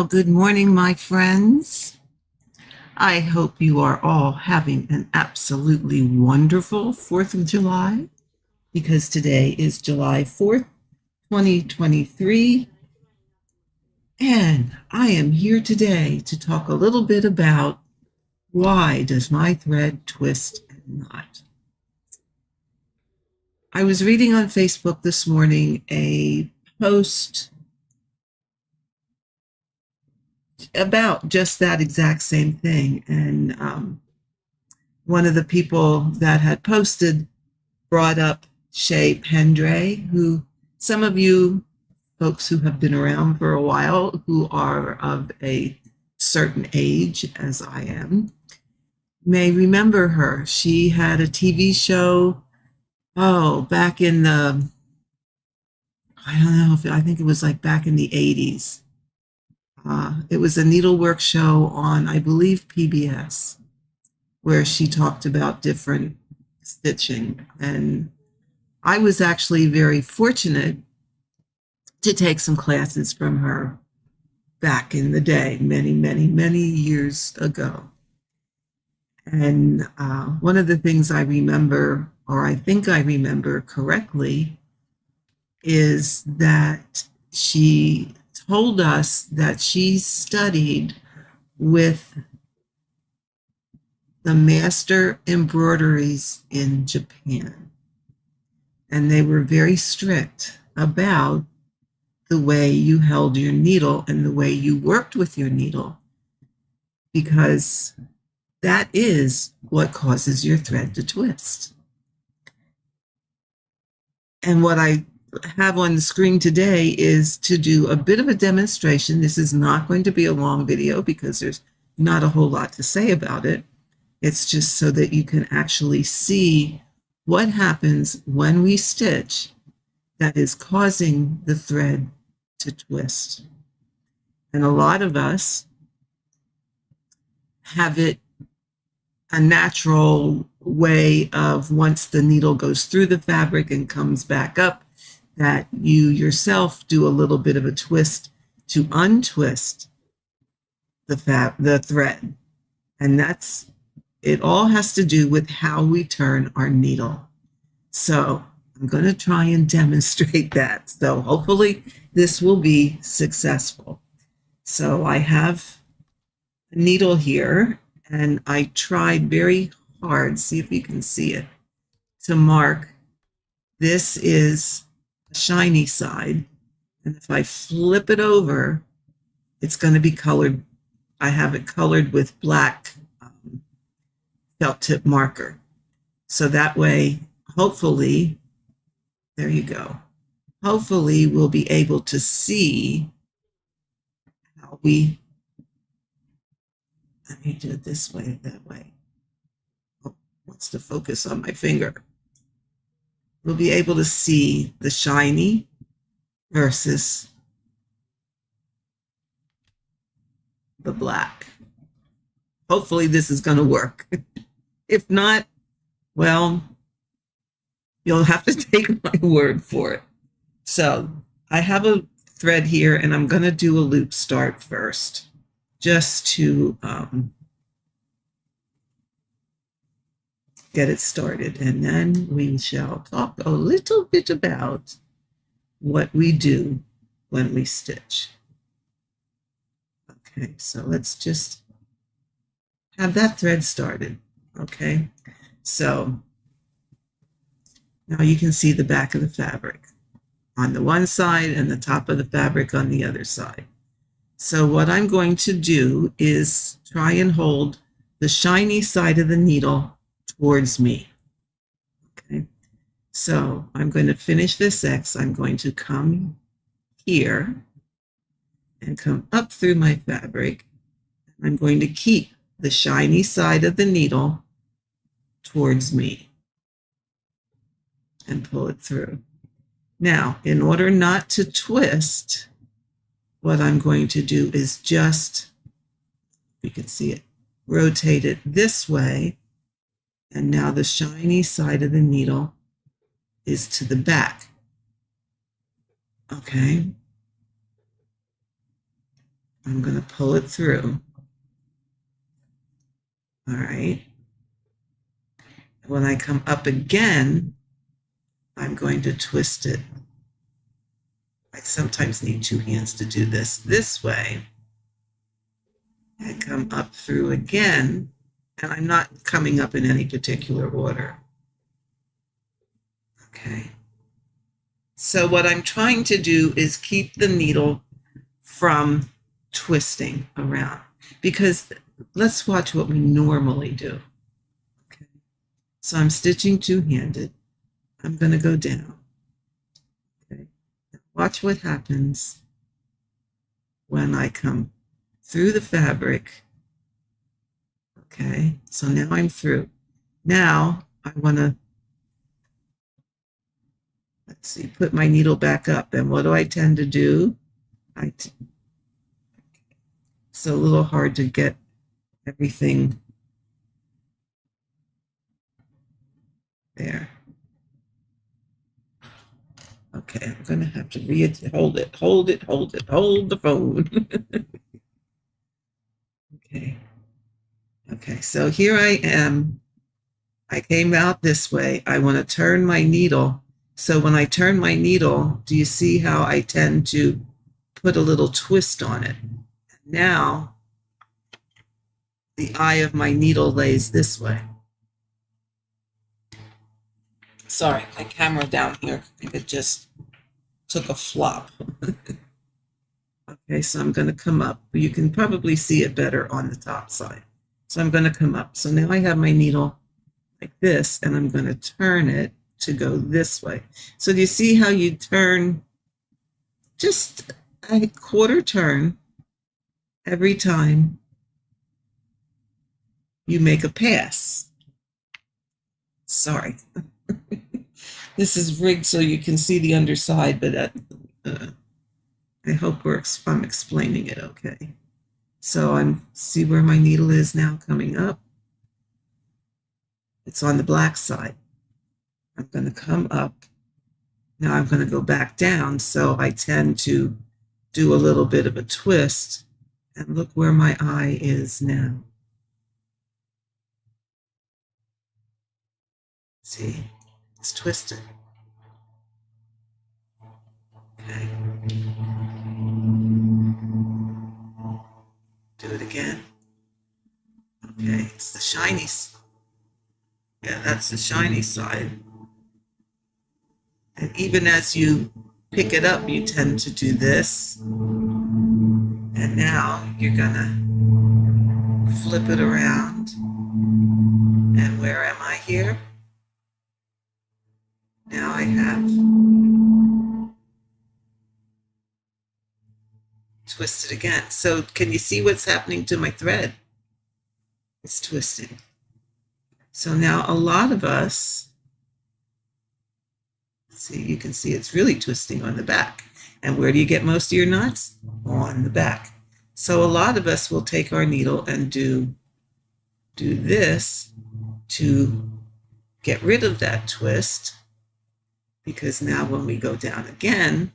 Well, good morning, my friends. I hope you are all having an absolutely wonderful 4th of July because today is July 4th, 2023. And I am here today to talk a little bit about why does my thread twist and knot? I was reading on Facebook this morning a post about just that exact same thing. And one of the people that had posted brought up Shay Pendray, who some of you folks who have been around for a while, who are of a certain age, as I am, may remember her. She had a TV show, back in the, I don't know, I think it was like back in the 80s. It was a needlework show on, I believe, PBS, where she talked about different stitching. And I was actually very fortunate to take some classes from her back in the day, many, many, many years ago. And one of the things I remember, or I think I remember correctly, is that she told us that she studied with the master embroideries in Japan. And they were very strict about the way you held your needle and the way you worked with your needle, because that is what causes your thread to twist. And what I have on the screen today is to do a bit of a demonstration. This is not going to be a long video because there's not a whole lot to say about it. It's just so that you can actually see what happens when we stitch that is causing the thread to twist. And a lot of us have it a natural way of, once the needle goes through the fabric and comes back up, that you yourself do a little bit of a twist to untwist the thread. And it all has to do with how we turn our needle. So I'm going to try and demonstrate that. So hopefully this will be successful. So I have a needle here, and I tried very hard, see if you can see it, to mark this is the shiny side. And if I flip it over, it's going to be colored. I have it colored with black felt tip marker. So that way, hopefully, there you go. Hopefully we'll be able to see how let me do it this way, that way. Oh, what's the focus on my finger? We'll be able to see the shiny versus the black. Hopefully this is going to work. If not, well, you'll have to take my word for it. So I have a thread here, and I'm going to do a loop start first, just to get it started. And then we shall talk a little bit about what we do when we stitch. Okay, so let's just have that thread started. Okay, so now you can see the back of the fabric on the one side and the top of the fabric on the other side. So what I'm going to do is try and hold the shiny side of the needle towards me. Okay, so I'm going to finish this X. I'm going to come here and come up through my fabric. I'm going to keep the shiny side of the needle towards me and pull it through. Now, in order not to twist, what I'm going to do is just, you can see it, rotate it this way. And now the shiny side of the needle is to the back. Okay. I'm going to pull it through. All right. When I come up again, I'm going to twist it. I sometimes need two hands to do this way. And come up through again. And I'm not coming up in any particular order. Okay. So what I'm trying to do is keep the needle from twisting around, because let's watch what we normally do. Okay. So I'm stitching two-handed. I'm going to go down. Okay. Watch what happens when I come through the fabric. Okay. So now I'm through. Now I want to, let's see, put my needle back up. And what do I tend to do? It's a little hard to get everything there. Okay, I'm going to have to hold the phone. Okay. Okay, so here I am. I came out this way. I want to turn my needle. So when I turn my needle, do you see how I tend to put a little twist on it? Now, the eye of my needle lays this way. Sorry, my camera down here, it just took a flop. Okay, so I'm going to come up. You can probably see it better on the top side. So I'm going to come up. So now I have my needle like this, and I'm going to turn it to go this way. So do you see how you turn just a quarter turn every time you make a pass? Sorry. This is rigged so you can see the underside, but I hope I'm explaining it okay. So I'm see where my needle is now coming up. It's on the black side. I'm going to come up. Now I'm going to go back down, so I tend to do a little bit of a twist, and look where my eye is now. See, it's twisted. Okay. Do it again. Okay, it's the shiny. Yeah, that's the shiny side. And even as you pick it up, you tend to do this. And now you're gonna flip it around. And where am I here? Now I have twisted again. So can you see what's happening to my thread? It's twisting. So now a lot of us, see, you can see it's really twisting on the back. And where do you get most of your knots? On the back. So a lot of us will take our needle and do this to get rid of that twist, because now when we go down again,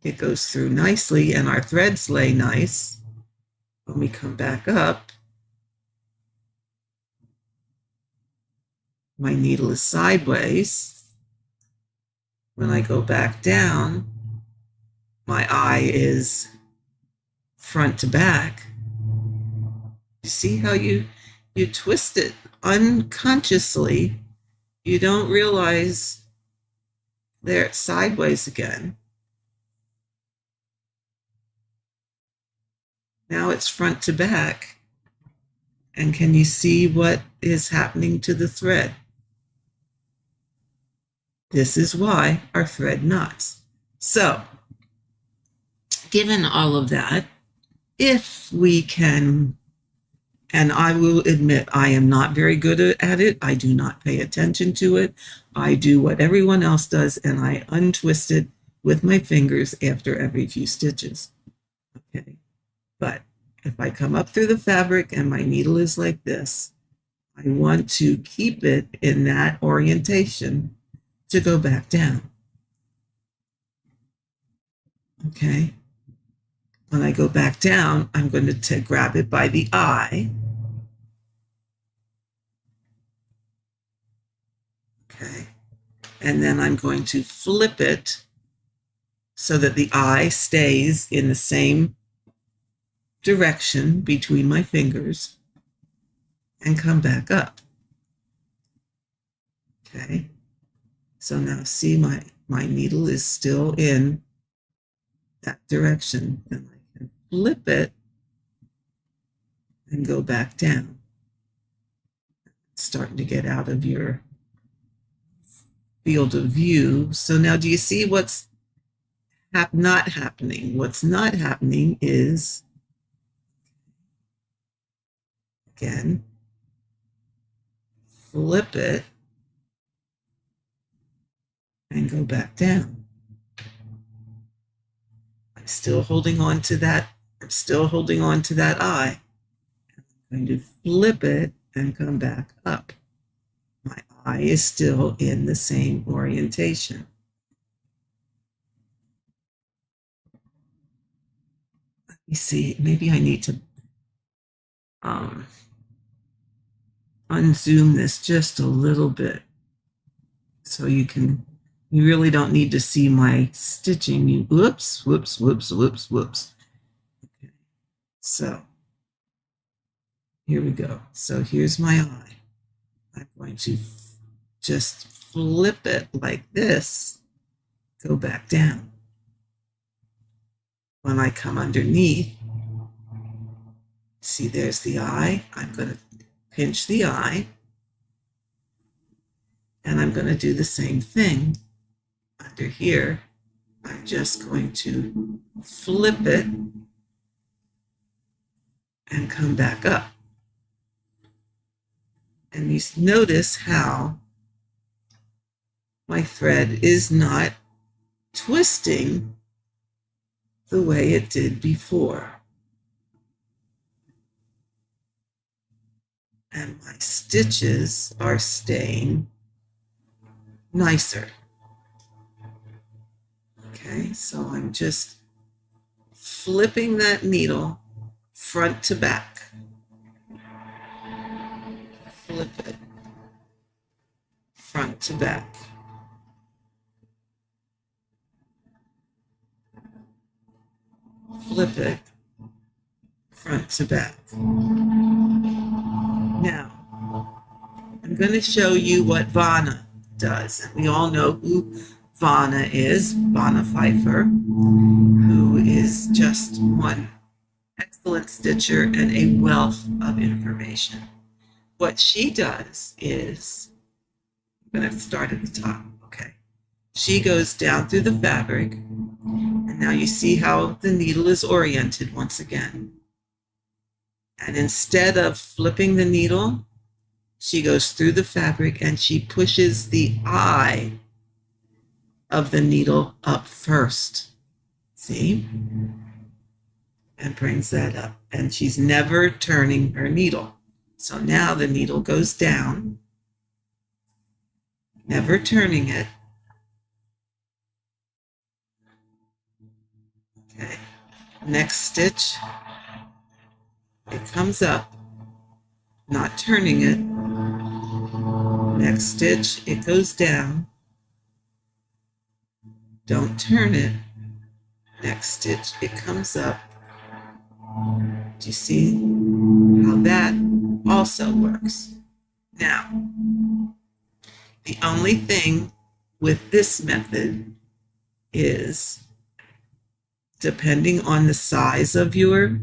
it goes through nicely and our threads lay nice. When we come back up, my needle is sideways. When I go back down, my eye is front to back. You see how you twist it unconsciously. You don't realize they're sideways again. Now it's front to back. And can you see what is happening to the thread? This is why our thread knots. So, given all of that, if we can, and I will admit I am not very good at it, I do not pay attention to it. I do what everyone else does, and I untwist it with my fingers after every few stitches. Okay, but if I come up through the fabric and my needle is like this, I want to keep it in that orientation to go back down. Okay, When I go back down, I'm going to grab it by the eye. Okay. And then I'm going to flip it so that the eye stays in the same direction between my fingers and come back up. Okay. So now see my needle is still in that direction. And I can flip it and go back down. It's starting to get out of your field of view. So now do you see what's not happening? What's not happening is, again, flip it and go back down. I'm still holding on to that. I'm still holding on to that eye. I'm going to flip it and come back up. My eye is still in the same orientation. Let me see, maybe I need to unzoom this just a little bit so you really don't need to see my stitching. Whoops, whoops, whoops, whoops, whoops. Okay. So here we go. So here's my eye. I'm going to just flip it like this, go back down. When I come underneath, see there's the eye. I'm going to pinch the eye, and I'm going to do the same thing under here. I'm just going to flip it and come back up. And you notice how my thread is not twisting the way it did before. And my stitches are staying nicer. Okay, so I'm just flipping that needle front to back. Flip it front to back. Flip it front to back. Now, I'm going to show you what Vanna does. And we all know who Vanna is, Vanna Pfeiffer, who is just one excellent stitcher and a wealth of information. What she does is, I'm going to start at the top, okay? She goes down through the fabric, and now you see how the needle is oriented once again. And instead of flipping the needle, she goes through the fabric and she pushes the eye of the needle up first. See? And brings that up. And she's never turning her needle. So now the needle goes down, never turning it. Okay. Next stitch, it comes up, not turning it. Next stitch, it goes down. Don't turn it. Next stitch, it comes up. Do you see how that also works? Now, the only thing with this method is, depending on the size of your,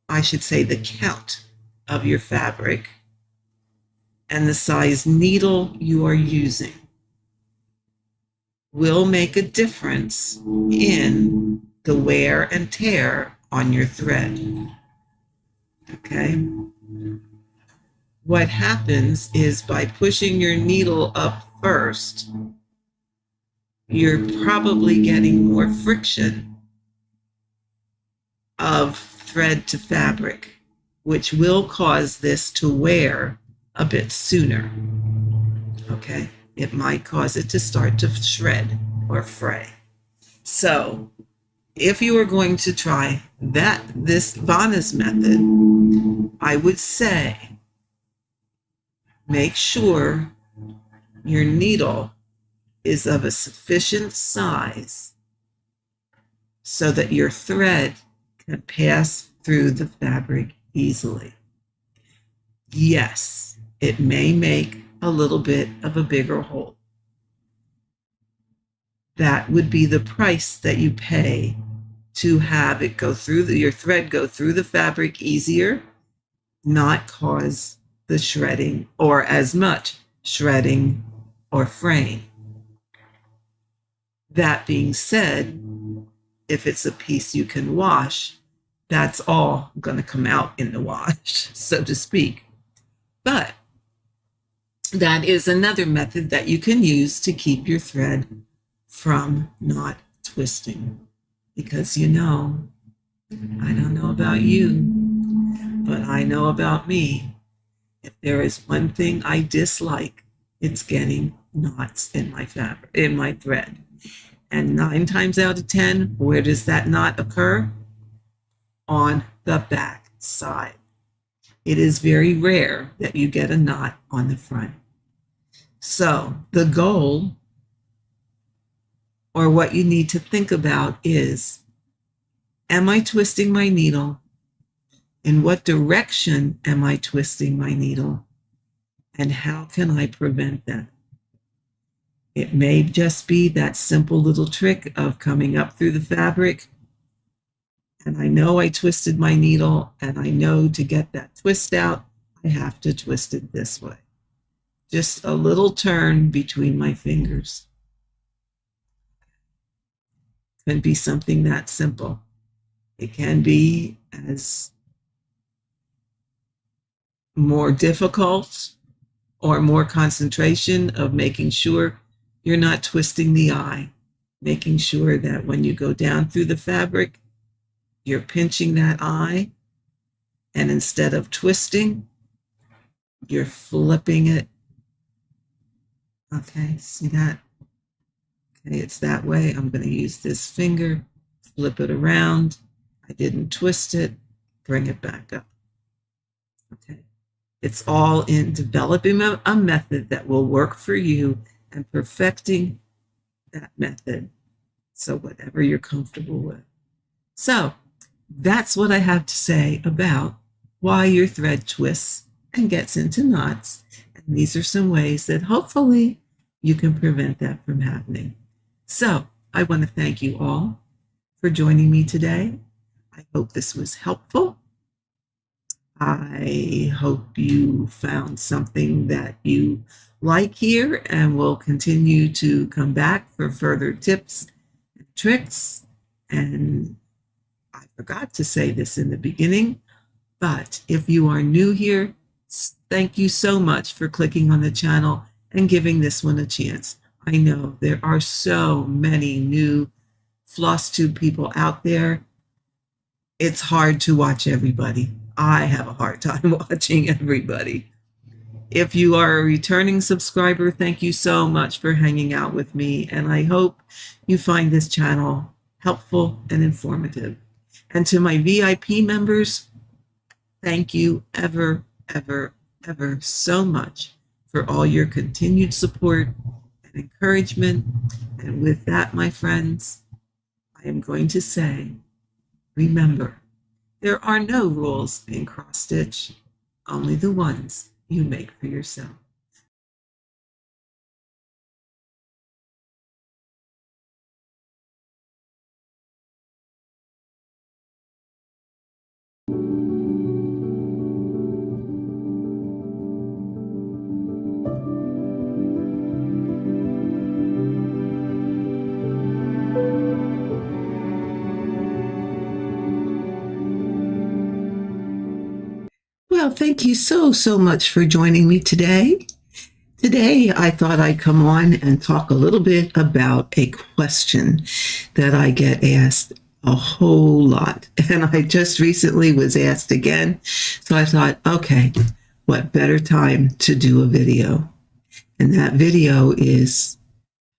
I should say the count of your fabric and the size needle you are using, will make a difference in the wear and tear on your thread. Okay? What happens is, by pushing your needle up first, you're probably getting more friction of thread to fabric, which will cause this to wear a bit sooner. Okay? It might cause it to start to shred or fray. So if you are going to try this Vanna's method, I would say make sure your needle is of a sufficient size so that your thread can pass through the fabric easily. Yes, it may make a little bit of a bigger hole. That would be the price that you pay to have it go through your thread go through the fabric easier, not cause the shredding or as much shredding or fraying. That being said, if it's a piece you can wash, that's all going to come out in the wash, so to speak. But that is another method that you can use to keep your thread from not twisting. Because I don't know about you, but I know about me. If there is one thing I dislike, it's getting knots in my fabric, in my thread. And 9 times out of 10, where does that knot occur? On the back side. It is very rare that you get a knot on the front. So the goal, or what you need to think about, is, am I twisting my needle? In what direction am I twisting my needle? And how can I prevent that? It may just be that simple little trick of coming up through the fabric. And I know I twisted my needle, and I know to get that twist out, I have to twist it this way. Just a little turn between my fingers. It can be something that simple. It can be as more difficult or more concentration of making sure you're not twisting the eye, making sure that when you go down through the fabric, you're pinching that eye, and instead of twisting, you're flipping it. Okay, see that? Okay, it's that way. I'm going to use this finger, flip it around. I didn't twist it, bring it back up. Okay, it's all in developing a method that will work for you and perfecting that method. So whatever you're comfortable with. So that's what I have to say about why your thread twists and gets into knots. And these are some ways that hopefully you can prevent that from happening. So I want to thank you all for joining me today. I hope this was helpful. I hope you found something that you like here and will continue to come back for further tips and tricks. And I forgot to say this in the beginning, but if you are new here, thank you so much for clicking on the channel and giving this one a chance. I know there are so many new floss tube people out there. It's hard to watch everybody. I have a hard time watching everybody. If you are a returning subscriber, thank you so much for hanging out with me, and I hope you find this channel helpful and informative. And to my VIP members, thank you ever, ever, ever so much for all your continued support and encouragement. And with that, my friends, I am going to say, remember, there are no rules in cross-stitch, only the ones you make for yourself. Well, thank you so much for joining me today. Today, I thought I'd come on and talk a little bit about a question that I get asked a whole lot. And I just recently was asked again. So I thought, okay, what better time to do a video? And that video is,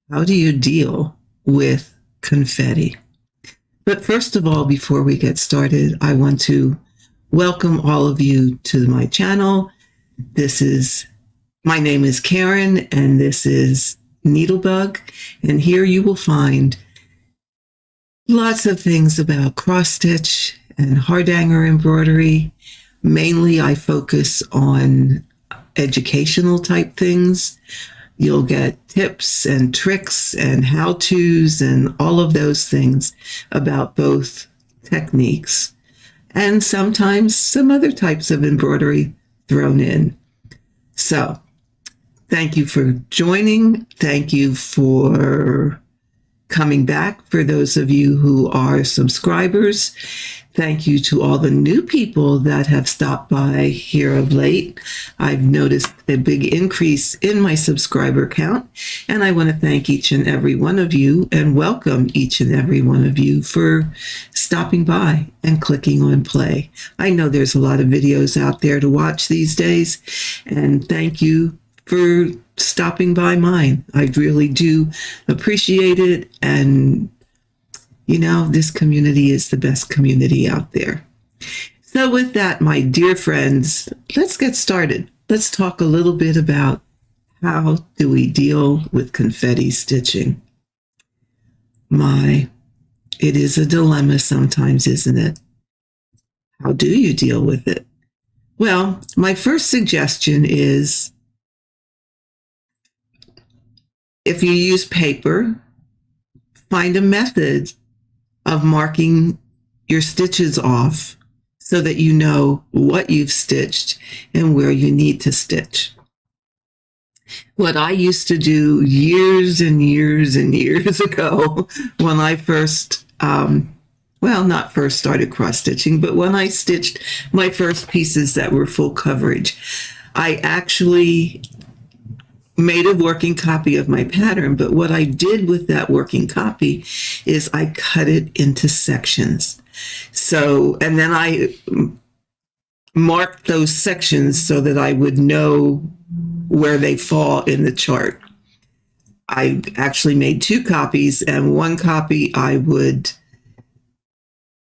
how do you deal with confetti? But first of all, before we get started, I want to welcome all of you to my channel. My name is Karen, and this is NeedleBugg, and here you will find lots of things about cross-stitch and hard-hanger embroidery. Mainly, I focus on educational type things. You'll get tips and tricks and how-tos and all of those things about both techniques, and sometimes some other types of embroidery thrown in. So, thank you for joining. Thank you for coming back for those of you who are subscribers. Thank you to all the new people that have stopped by here of late. I've noticed a big increase in my subscriber count, and I want to thank each and every one of you and welcome each and every one of you for stopping by and clicking on play. I know there's a lot of videos out there to watch these days, and thank you for stopping by mine. I really do appreciate it, and you know, this community is the best community out there. So with that, my dear friends, let's get started. Let's talk a little bit about how do we deal with confetti stitching. It is a dilemma sometimes, isn't it? How do you deal with it? Well, my first suggestion is if you use paper, find a method of marking your stitches off so that you know what you've stitched and where you need to stitch. What I used to do years and years and years ago when I first, not first started cross stitching, but when I stitched my first pieces that were full coverage, I actually made a working copy of my pattern, but what I did with that working copy is I cut it into sections. So, and then I marked those sections so that I would know where they fall in the chart. I actually made two copies, and one copy I would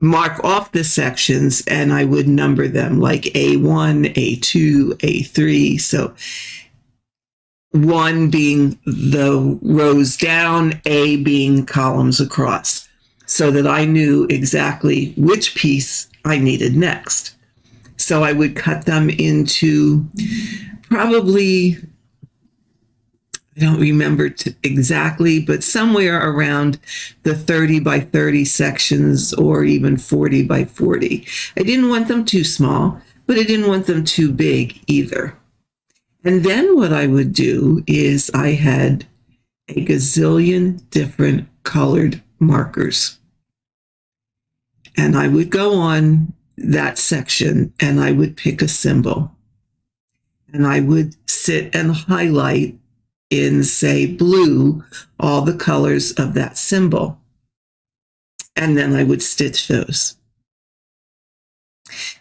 mark off the sections and I would number them like A1, A2, A3. So 1 being the rows down, A being columns across, so that I knew exactly which piece I needed next. So I would cut them into probably, I don't remember exactly, but somewhere around the 30 by 30 sections or even 40 by 40. I didn't want them too small, but I didn't want them too big either. And then what I would do is I had a gazillion different colored markers. And I would go on that section and I would pick a symbol. And I would sit and highlight in, say, blue, all the colors of that symbol. And then I would stitch those.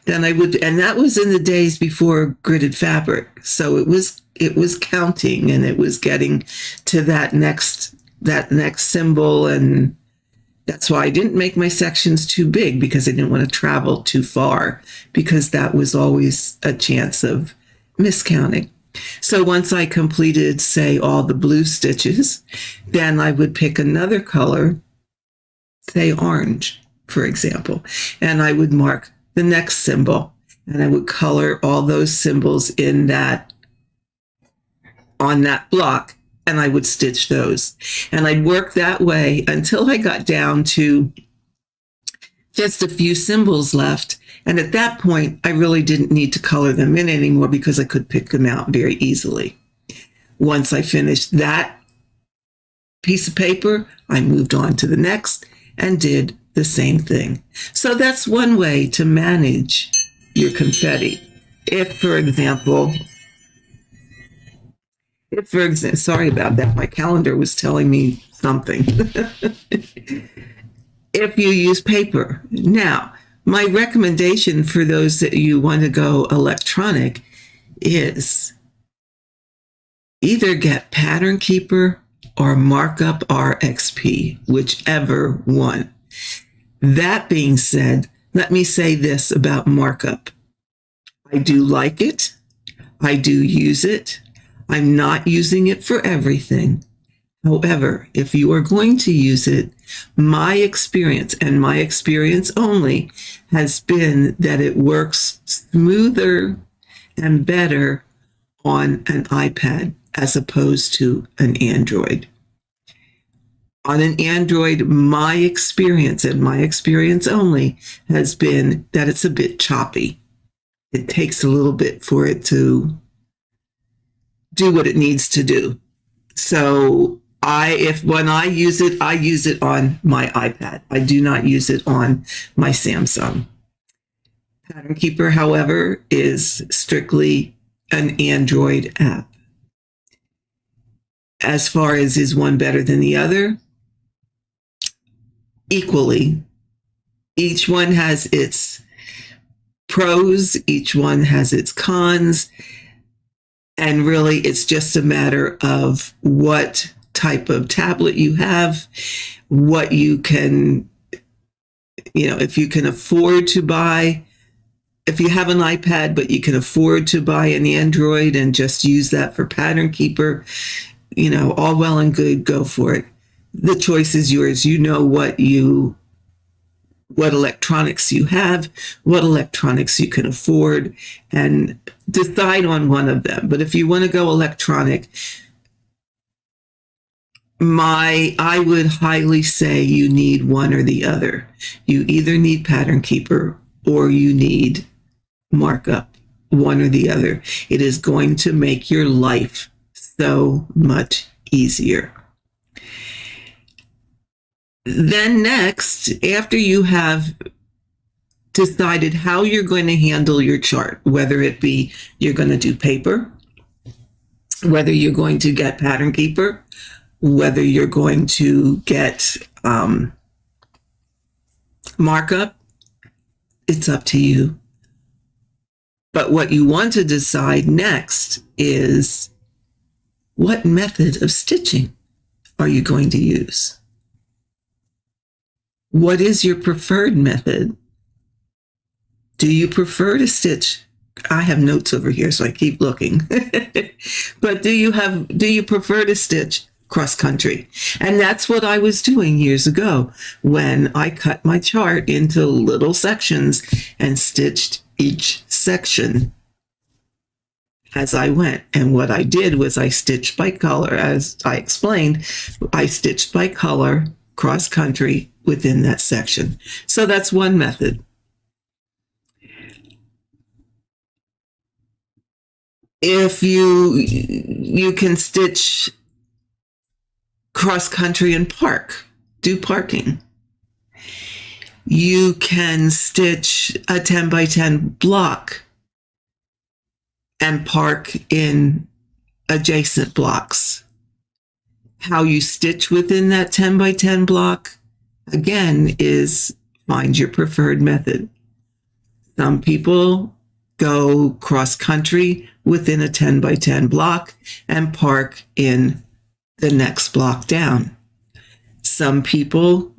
Then I would, and that was in the days before gridded fabric. So it was counting, and it was getting to that next symbol. And that's why I didn't make my sections too big, because I didn't want to travel too far, because that was always a chance of miscounting. So once I completed, say, all the blue stitches, then I would pick another color, say orange, for example, and I would mark the next symbol, and I would color all those symbols on that block, and I would stitch those. And I'd work that way until I got down to just a few symbols left. And at that point, I really didn't need to color them in anymore, because I could pick them out very easily. Once I finished that piece of paper, I moved on to the next and did the same thing. So that's one way to manage your confetti. If, for example, sorry about that, my calendar was telling me something. If you use paper. Now, my recommendation for those that you want to go electronic is either get Pattern Keeper or Markup RXP, whichever one. That being said, let me say this about markup. I do like it. I do use it. I'm not using it for everything. However, if you are going to use it, my experience, and my experience only, has been that it works smoother and better on an iPad as opposed to an Android. On an Android, my experience, and my experience only, has been that it's a bit choppy. It takes a little bit for it to do what it needs to do. So when I use it on my iPad. I do not use it on my Samsung. Pattern Keeper, however, is strictly an Android app. As far as is one better than the other, equally. Each one has its pros, each one has its cons, and really it's just a matter of what type of tablet you have, what you can, if you can afford to buy, if you have an iPad but you can afford to buy an Android and just use that for Pattern Keeper, all well and good, go for it. The choice is yours. You know what electronics you have, what electronics you can afford, and decide on one of them. But if you want to go electronic, I would highly say you need one or the other. You either need Pattern Keeper or you need markup, one or the other. It is going to make your life so much easier. Then next, after you have decided how you're going to handle your chart, whether it be you're going to do paper, whether you're going to get Pattern Keeper, whether you're going to get markup, it's up to you. But what you want to decide next is, what method of stitching are you going to use? What is your preferred method? Do you prefer to stitch? I have notes over here, so I keep looking. But do you prefer to stitch cross country? And that's what I was doing years ago when I cut my chart into little sections and stitched each section as I went. And what I did was I stitched by color. As I explained, I stitched by color cross country within that section. So that's one method. If you can stitch cross country and park, do parking. You can stitch a 10 by 10 block and park in adjacent blocks. How you stitch within that 10 by 10 block, again, is find your preferred method. Some people go cross country within a 10 by 10 block and park in the next block down. Some people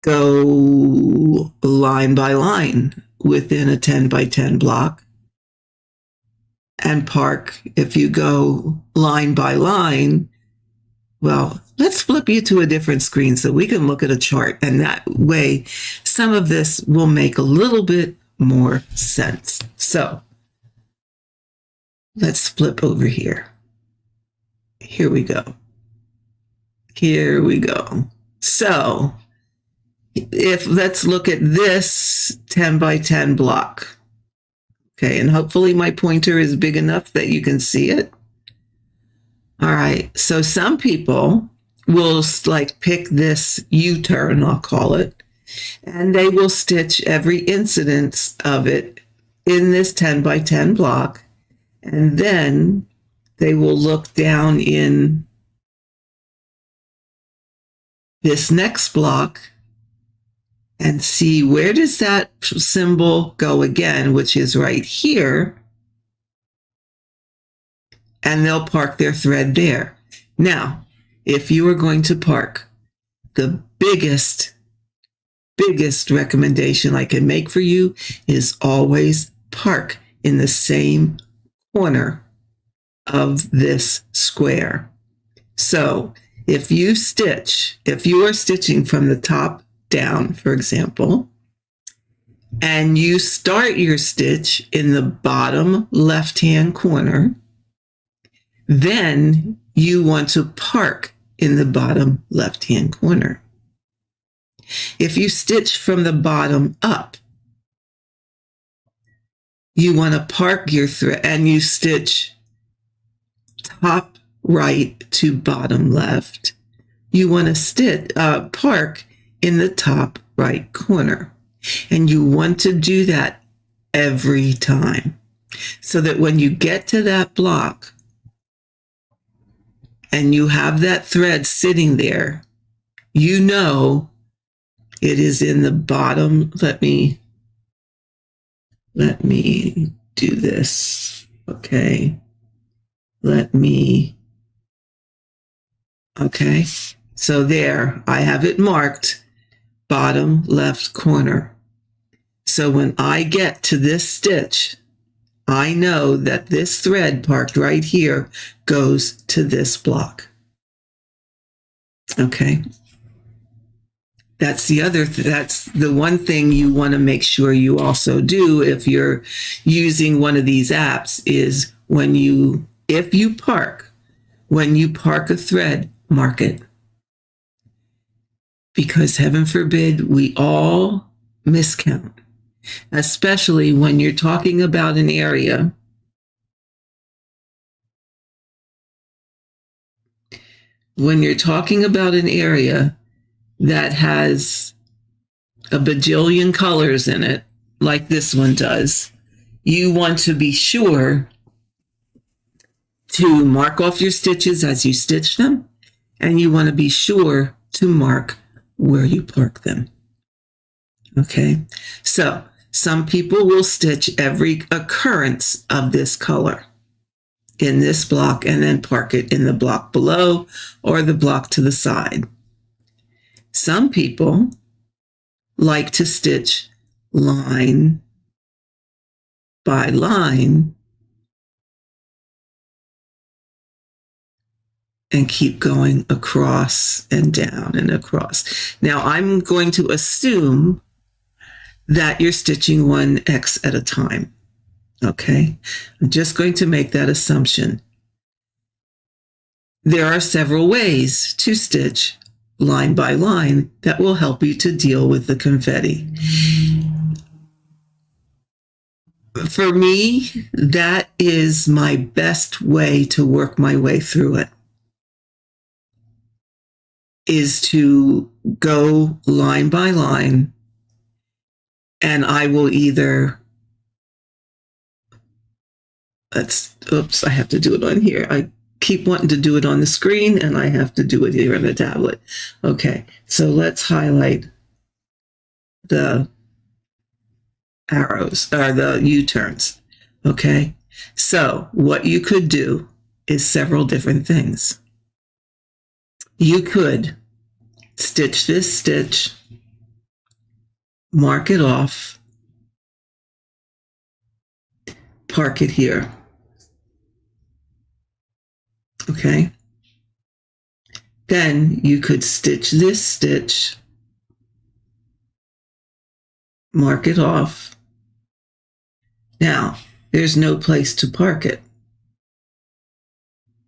go line by line within a 10 by 10 block and park. If you go line by line, well, let's flip you to a different screen so we can look at a chart. And that way, some of this will make a little bit more sense. So let's flip over here. Here we go. Here we go. So let's look at this 10 by 10 block. Okay, and hopefully my pointer is big enough that you can see it. All right, so some people will pick this U-turn, I'll call it, and they will stitch every incidence of it in this 10 by 10 block, and then they will look down in this next block and see where does that symbol go again, which is right here, and they'll park their thread there. Now, if you are going to park the biggest biggest recommendation I can make for you is always park in the same corner of this square. So if you are stitching from the top down, for example, and you start your stitch in the bottom left-hand corner, then you want to park in the bottom left-hand corner. If you stitch from the bottom up, you want to park your thread and you stitch top right to bottom left. You want to park in the top right corner. And you want to do that every time so that when you get to that block and you have that thread sitting there, you know it is in the bottom. Let me do this. Okay. Okay. So there, I have it marked, bottom left corner. So when I get to this stitch, I know that this thread parked right here goes to this block. Okay. That's the one thing you want to make sure you also do if you're using one of these apps is when you park a thread, mark it. Because heaven forbid we all miscount, especially when you're talking about an area that has a bajillion colors in it, like this one does, you want to be sure to mark off your stitches as you stitch them, and you want to be sure to mark where you park them. Okay, so some people will stitch every occurrence of this color in this block and then park it in the block below or the block to the side. Some people like to stitch line by line and keep going across and down and across. Now I'm going to assume that you're stitching one X at a time. Okay, I'm just going to make that assumption. There are several ways to stitch line by line that will help you to deal with the confetti. For me, that is my best way to work my way through it, is to go line by line, and I will either, I have to do it on here. I keep wanting to do it on the screen and I have to do it here on the tablet. Okay, so let's highlight the arrows or the U-turns. Okay, so what you could do is several different things. You could stitch this stitch, mark it off, park it here. Okay. Then you could stitch this stitch, mark it off. Now, there's no place to park it.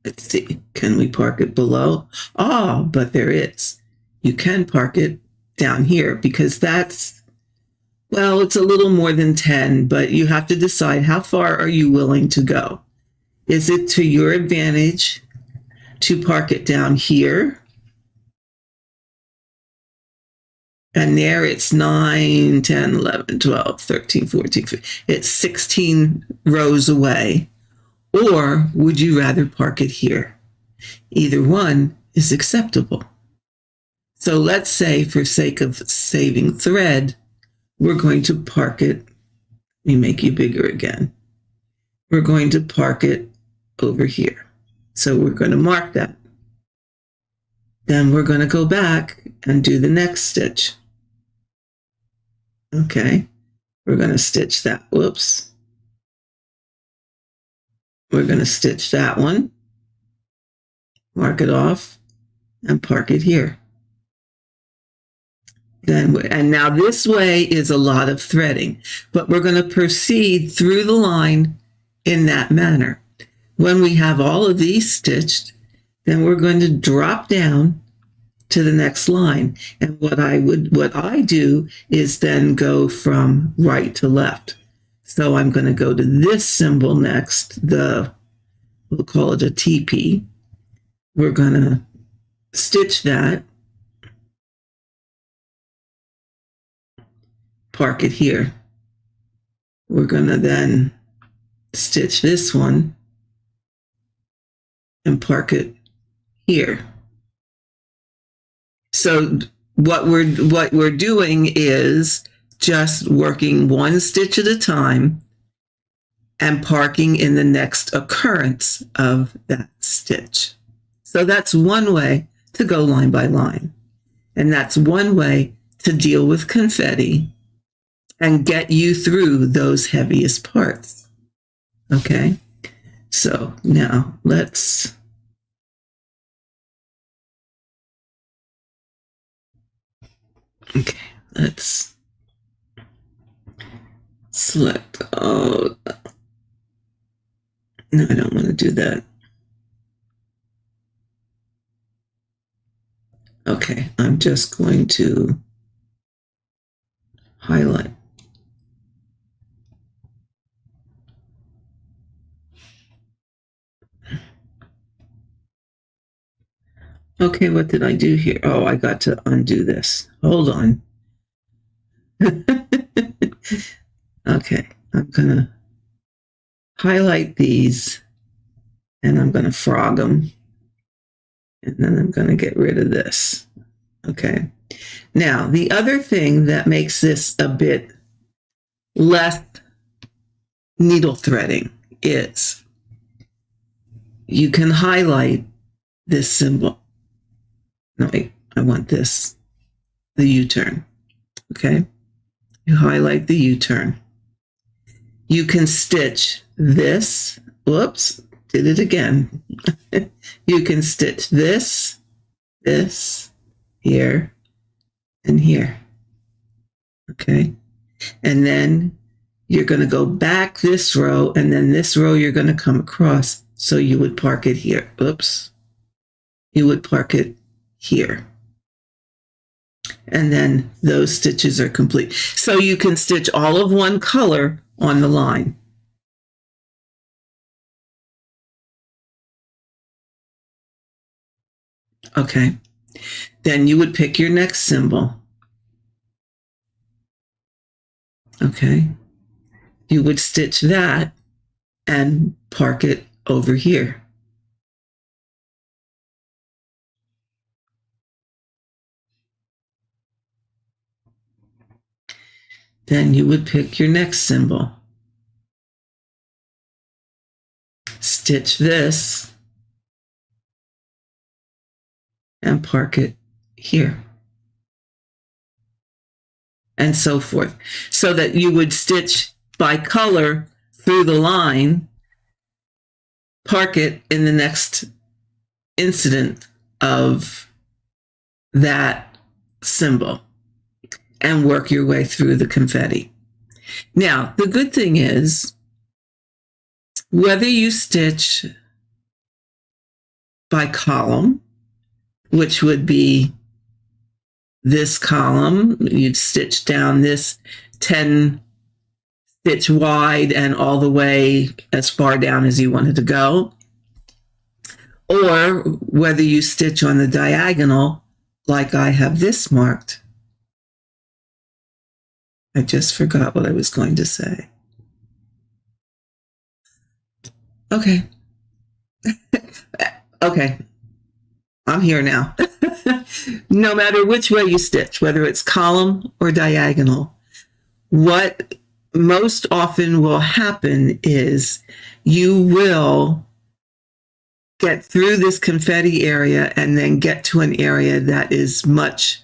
Let's see, can we park it below? Oh, but there is. You can park it down here because that's, well, it's a little more than 10, but you have to decide how far are you willing to go. Is it to your advantage to park it down here? And there it's 9, 10, 11, 12, 13, 14, 15. It's 16 rows away. Or would you rather park it here? Either one is acceptable. So let's say, for sake of saving thread, we're going to park it. Let me make you bigger again. We're going to park it over here. So we're going to mark that. Then we're going to go back and do the next stitch. Okay, we're going to stitch that. Whoops. We're going to stitch that one, mark it off, and park it here. And now this way is a lot of threading, but we're going to proceed through the line in that manner. When we have all of these stitched, then we're going to drop down to the next line. And what I do is then go from right to left. So I'm going to go to this symbol next, we'll call it a TP. We're going to stitch that, park it here. We're going to then stitch this one and park it here. So what we're doing is just working one stitch at a time and parking in the next occurrence of that stitch. So that's one way to go line by line. And that's one way to deal with confetti and get you through those heaviest parts. Okay, so now let's select, oh, no, I don't want to do that. Okay, I'm just going to highlight. Okay, what did I do here? Oh, I got to undo this. Hold on. Okay, I'm going to highlight these and I'm going to frog them. And then I'm going to get rid of this. Okay. Now, the other thing that makes this a bit less needle threading is you can highlight this symbol. No, wait, I want this, the U-turn. Okay. You highlight the U-turn. You can stitch this. Whoops, did it again. You can stitch this, here, and here. Okay. And then you're going to go back this row, and then this row you're going to come across. So you would park it here. Oops. You would park it here. And then those stitches are complete. So you can stitch all of one color on the line. Okay. Then you would pick your next symbol. Okay. You would stitch that and park it over here. Then you would pick your next symbol. Stitch this and park it here. And so forth. So that you would stitch by color through the line, park it in the next incident of that symbol, and work your way through the confetti. Now, the good thing is, whether you stitch by column, which would be this column, you'd stitch down this 10 stitch wide and all the way as far down as you wanted to go, or whether you stitch on the diagonal like I have this marked. I just forgot what I was going to say. Okay. Okay. I'm here now. No matter which way you stitch, whether it's column or diagonal, what most often will happen is you will get through this confetti area and then get to an area that is much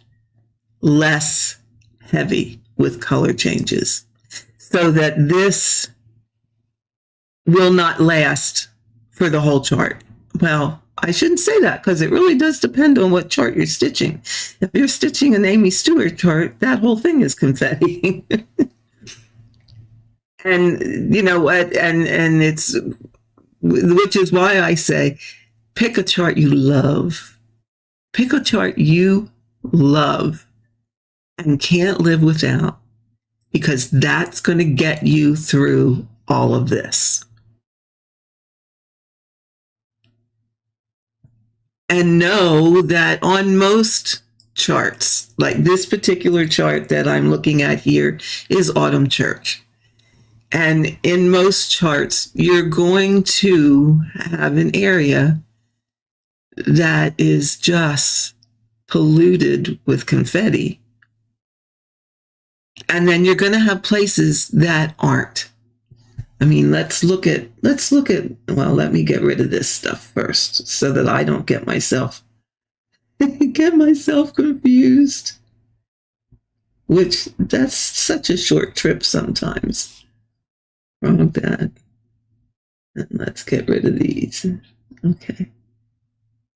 less heavy. with color changes so that this will not last for the whole chart. Well, I shouldn't say that because it really does depend on what chart you're stitching. If you're stitching an Amy Stewart chart, that whole thing is confetti. And you know what? And it's, which is why I say, pick a chart you love. Pick a chart you love and can't live without, because that's going to get you through all of this. And know that on most charts, like this particular chart that I'm looking at here is Autumn Church. And in most charts, you're going to have an area that is just polluted with confetti. And then you're going to have places that aren't. I mean, let's look at, well, let me get rid of this stuff first so that I don't get myself confused, which that's such a short trip sometimes. Wrong that. And let's get rid of these. Okay.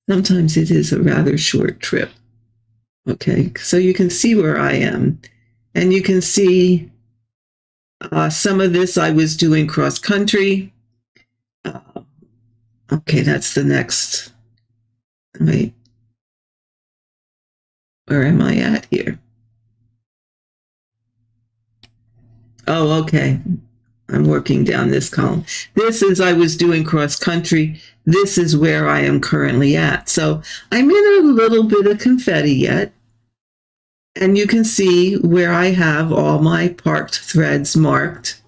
Sometimes it is a rather short trip. Okay, so you can see where I am. And you can see some of this I was doing cross country. Okay, that's the next. Wait. Where am I at here? Oh, okay. I'm working down this column. This is I was doing cross country. This is where I am currently at. So I'm in a little bit of confetti yet. And you can see where I have all my parked threads marked.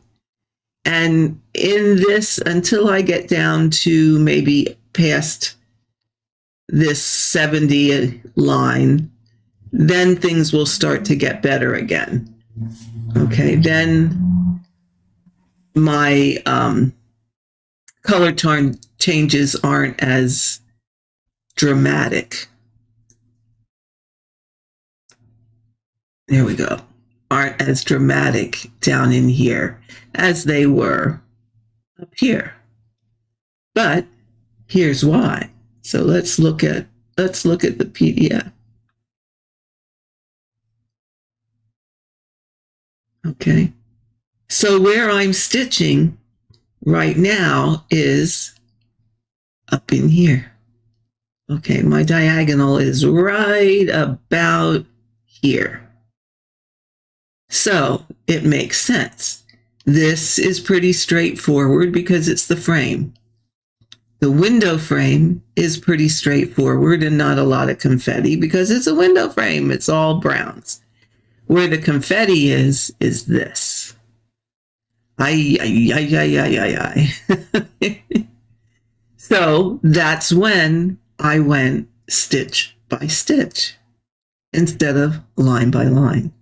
And in this, until I get down to maybe past this 70 line, then things will start to get better again. Okay, then my color tone changes aren't as dramatic. There we go. Aren't as dramatic down in here as they were up here. But here's why. So let's look at the PDF. Okay. So where I'm stitching right now is up in here. Okay, my diagonal is right about here. So it makes sense. This is pretty straightforward because it's the frame. The window frame is pretty straightforward and not a lot of confetti because it's a window frame. It's all browns. Where the confetti is this. So that's when I went stitch by stitch instead of line by line.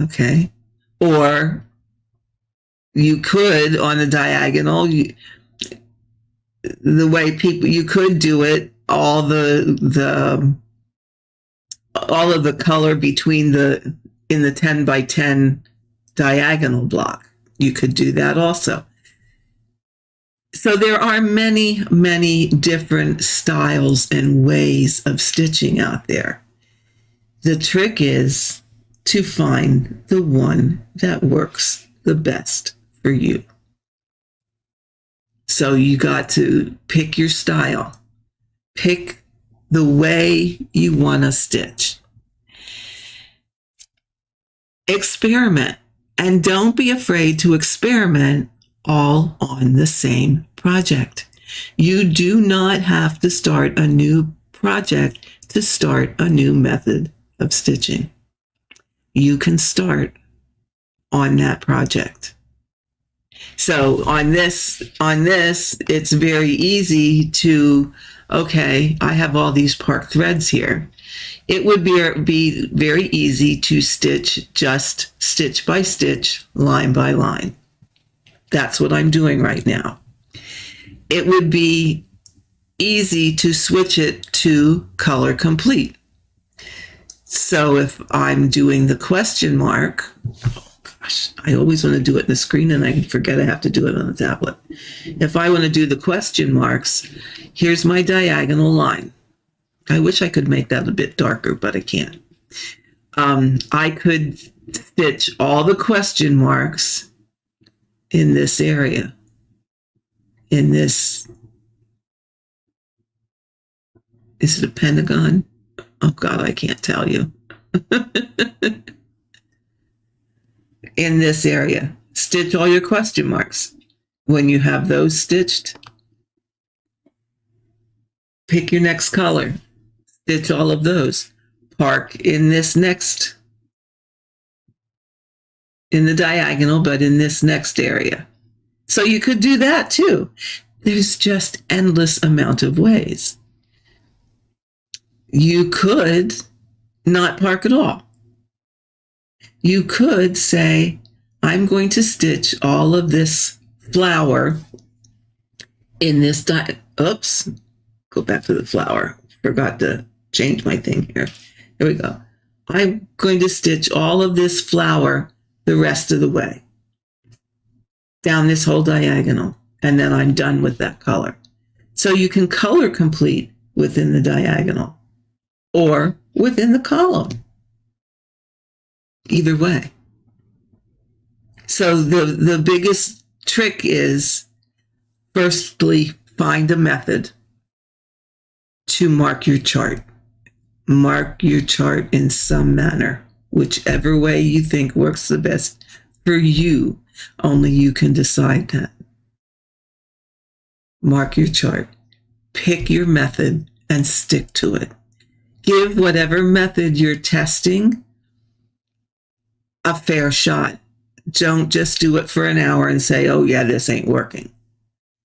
Okay. Or you could, on a diagonal, the way you could do it, all of the color between in the 10 by 10 diagonal block. You could do that also. So there are many, many different styles and ways of stitching out there. The trick is to find the one that works the best for you. So you got to pick your style. Pick the way you want to stitch. Experiment, and don't be afraid to experiment all on the same project. You do not have to start a new project to start a new method of stitching. You can start on that project. So on this, it's very easy to, okay, I have all these parked threads here. It would be very easy to stitch just stitch by stitch, line by line. That's what I'm doing right now. It would be easy to switch it to color complete. So if I'm doing the question mark, oh gosh, I always want to do it in the screen and I forget I have to do it on the tablet. If I want to do the question marks, here's my diagonal line. I wish I could make that a bit darker, but I can't. I could stitch all the question marks in this area. In this, is it a pentagon? Oh God, I can't tell you. In this area, stitch all your question marks. When you have those stitched, pick your next color, stitch all of those. Park in this next, in the diagonal, but in this next area. So you could do that too. There's just endless amount of ways. You could not park at all. You could say, I'm going to stitch all of this flower in this oops, go back to the flower. Forgot to change my thing here. Here we go. I'm going to stitch all of this flower the rest of the way down this whole diagonal, and then I'm done with that color. So you can color complete within the diagonal or within the column. Either way. So the biggest trick is, firstly, find a method to mark your chart. Mark your chart in some manner, whichever way you think works the best for you. Only you can decide that. Mark your chart. Pick your method and stick to it. Give whatever method you're testing a fair shot. Don't just do it for an hour and say, oh yeah, this ain't working.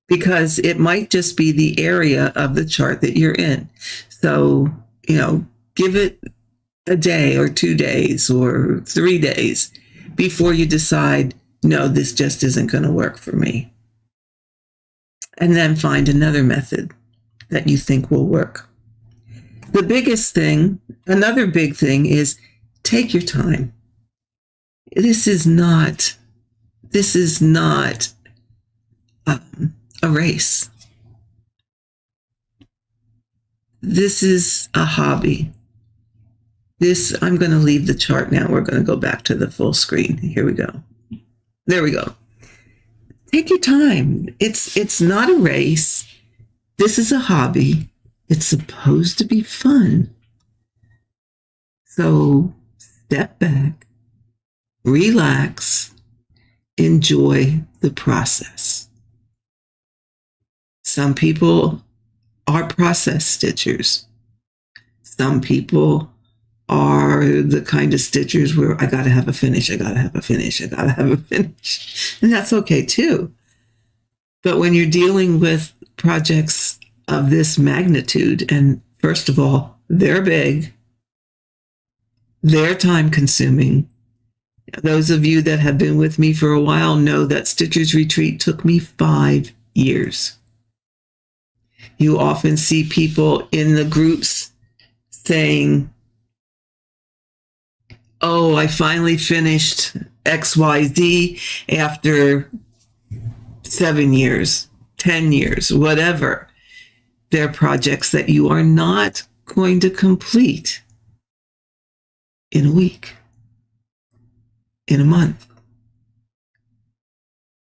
Because it might just be the area of the chart that you're in. So, give it a day or 2 days or 3 days before you decide, no, this just isn't going to work for me. And then find another method that you think will work. The biggest thing, another big thing, is take your time. This is not a race. This is a hobby. I'm going to leave the chart now. We're going to go back to the full screen. Here we go. There we go. Take your time. It's not a race. This is a hobby. It's supposed to be fun. So step back, relax, enjoy the process. Some people are process stitchers. Some people are the kind of stitchers where I got to have a finish, I got to have a finish, I got to have a finish. And that's okay too. But when you're dealing with projects of this magnitude, and first of all, they're big, they're time consuming. Those of you that have been with me for a while know that Stitcher's Retreat took me 5 years. You often see people in the groups saying, oh, I finally finished XYZ after 7 years, 10 years, whatever. They're projects that you are not going to complete in a week, in a month,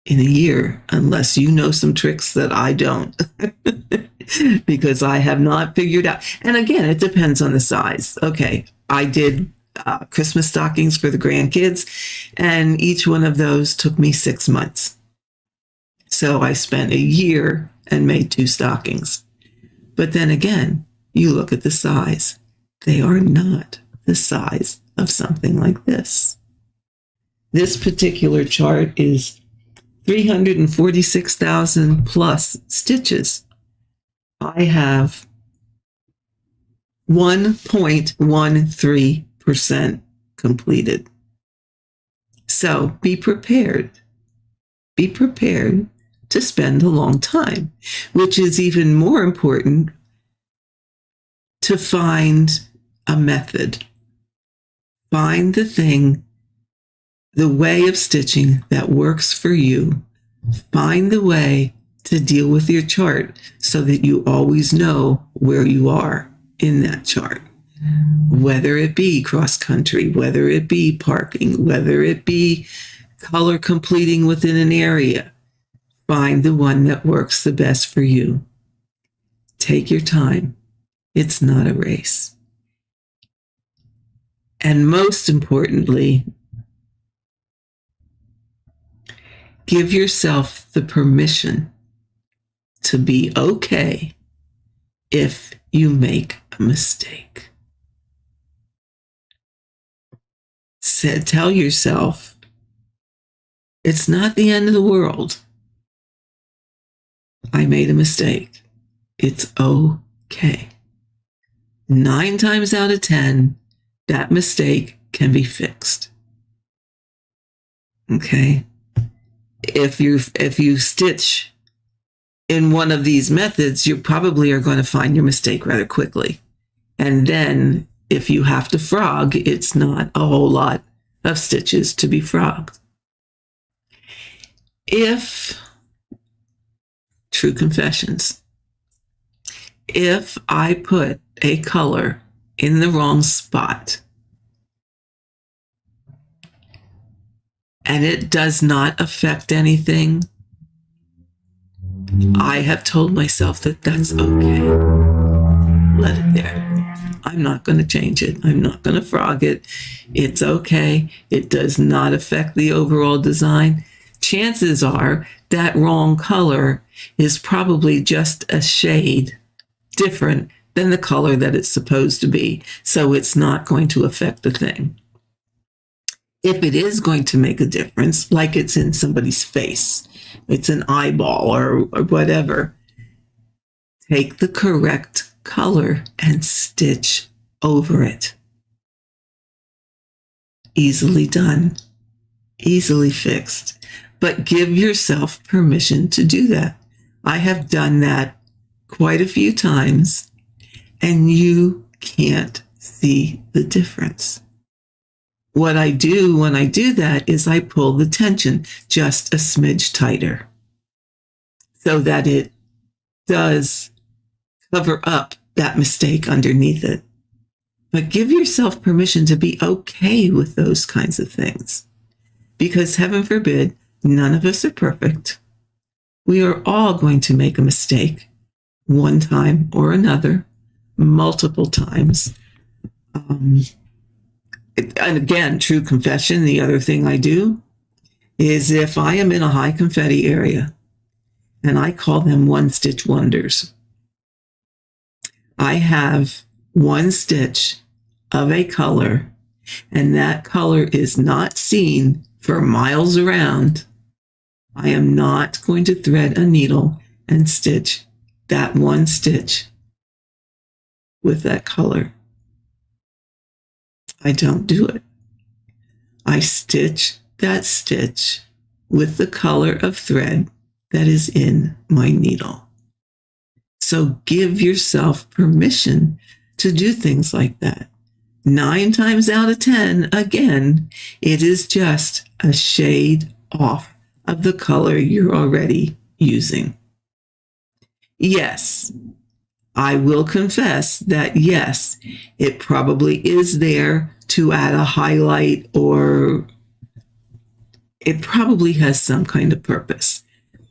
in a year, unless you know some tricks that I don't, because I have not figured out. And again, it depends on the size. Okay, I did Christmas stockings for the grandkids, and each one of those took me 6 months. So I spent a year and made 2 stockings. But then again, you look at the size. They are not the size of something like this. This particular chart is 346,000 plus stitches. I have 1.13% completed. So be prepared. Be prepared to spend a long time, which is even more important, to find a method. Find the thing, the way of stitching that works for you. Find the way to deal with your chart so that you always know where you are in that chart. Whether it be cross country, whether it be parking, whether it be color completing within an area, find the one that works the best for you. Take your time. It's not a race. And most importantly, give yourself the permission to be okay if you make a mistake. Tell yourself, it's not the end of the world. I made a mistake. It's okay. 9 times out of 10, that mistake can be fixed. Okay? If you stitch in one of these methods, you probably are going to find your mistake rather quickly. And then if you have to frog, it's not a whole lot of stitches to be frogged. True confessions, if I put a color in the wrong spot and it does not affect anything, I have told myself that that's okay. Let it there. I'm not going to change it. I'm not going to frog it. It's okay. It does not affect the overall design. Chances are that wrong color is probably just a shade different than the color that it's supposed to be. So it's not going to affect the thing. If it is going to make a difference, like it's in somebody's face, it's an eyeball or whatever, take the correct color and stitch over it. Easily done, easily fixed. But give yourself permission to do that. I have done that quite a few times, and you can't see the difference. What I do when I do that is I pull the tension just a smidge tighter so that it does cover up that mistake underneath it. But give yourself permission to be okay with those kinds of things. Because heaven forbid, none of us are perfect. We are all going to make a mistake one time or another, multiple times. And again, true confession, the other thing I do is if I am in a high confetti area, and I call them one stitch wonders, I have one stitch of a color, and that color is not seen for miles around. I am not going to thread a needle and stitch that one stitch with that color. I don't do it. I stitch that stitch with the color of thread that is in my needle. So give yourself permission to do things like that. 9 times out of 10, again, it is just a shade off of the color you're already using. Yes, I will confess that yes, it probably is there to add a highlight, or it probably has some kind of purpose.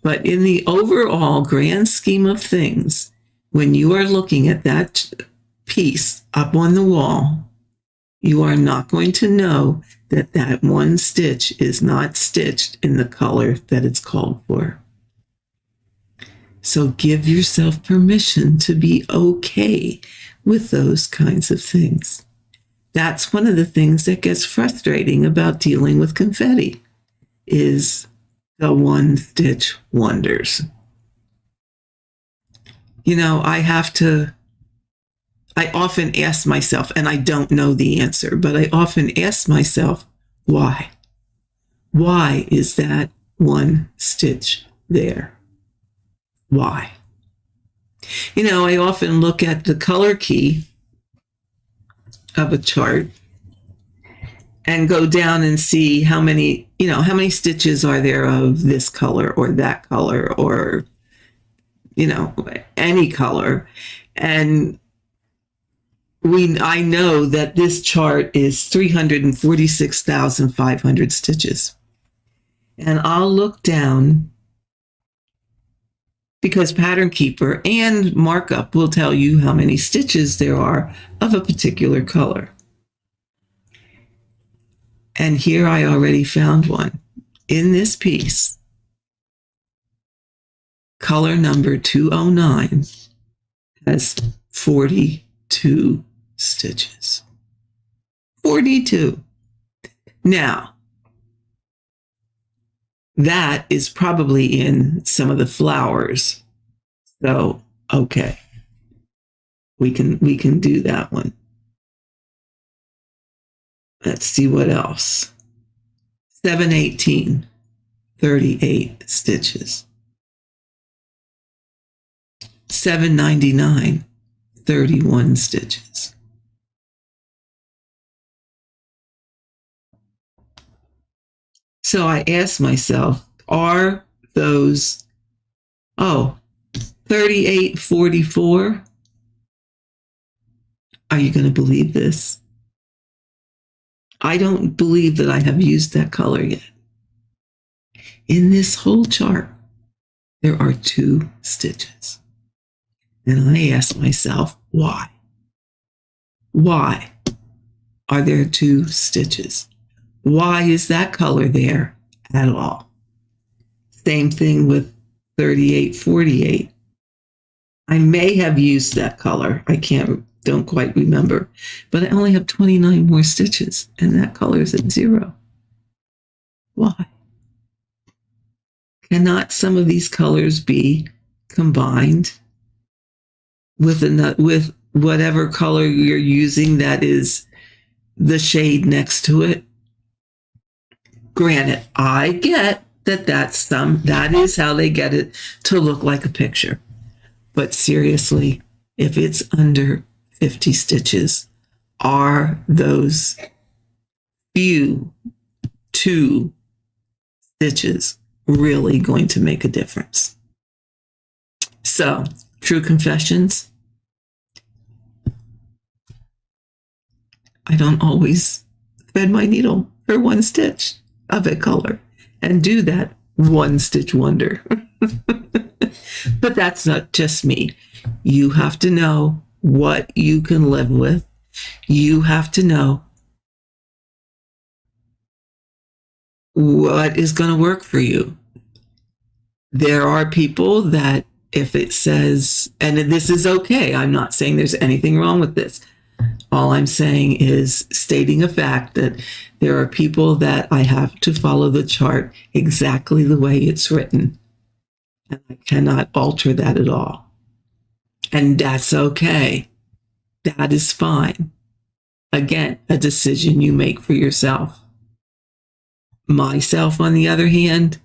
But in the overall grand scheme of things, when you are looking at that piece up on the wall, you are not going to know that that one stitch is not stitched in the color that it's called for. So give yourself permission to be okay with those kinds of things. That's one of the things that gets frustrating about dealing with confetti, is the one stitch wonders. You know, I often ask myself, and I don't know the answer, but I often ask myself, why? Why is that one stitch there? Why? You know, I often look at the color key of a chart and go down and see how many, how many stitches are there of this color or that color or, any color. And I know that this chart is 346,500 stitches. And I'll look down because Pattern Keeper and Markup will tell you how many stitches there are of a particular color. And here I already found one. In this piece, color number 209 has 42 stitches. 42. Now, that is probably in some of the flowers. So, okay. We can do that one. Let's see what else. 718, 38 stitches. 799, 31 stitches. So I asked myself, are those, 38, 44? Are you going to believe this? I don't believe that I have used that color yet. In this whole chart, there are 2 stitches. And I asked myself, why? Why are there 2 stitches? Why is that color there at all? Same thing with 38, 48. I may have used that color. Don't quite remember, but I only have 29 more stitches and that color is at 0. Why? Cannot some of these colors be combined with whatever color you're using that is the shade next to it? Granted, I get that that is how they get it to look like a picture. But seriously, if it's under 50 stitches, are those few 2 stitches really going to make a difference? So, true confessions, I don't always thread my needle for 1 stitch of a color and do that 1 stitch wonder. But that's not just me. You have to know what you can live with. You have to know what is going to work for you. There are people that if it says, and this is okay, I'm not saying there's anything wrong with this. All I'm saying is stating a fact that there are people that I have to follow the chart exactly the way it's written. And I cannot alter that at all. And that's okay. That is fine. Again, a decision you make for yourself. Myself, on the other hand,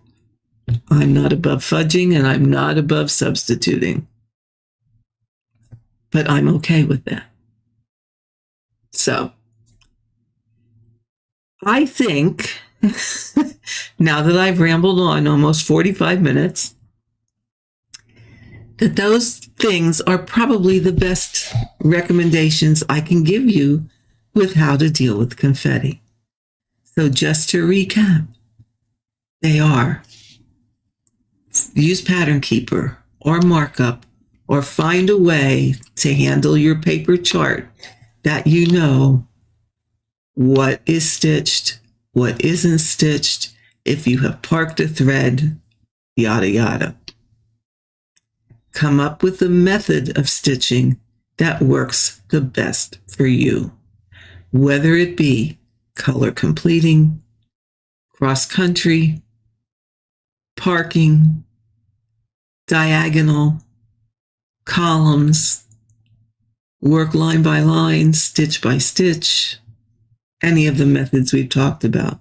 I'm not above fudging and I'm not above substituting. But I'm okay with that. So, I think, now that I've rambled on almost 45 minutes, that those things are probably the best recommendations I can give you with how to deal with confetti. So just to recap, they are use Pattern Keeper or Markup or find a way to handle your paper chart that you know what is stitched, what isn't stitched, if you have parked a thread, yada, yada. Come up with a method of stitching that works the best for you, whether it be color completing, cross country, parking, diagonal, columns, work line by line, stitch by stitch, any of the methods we've talked about.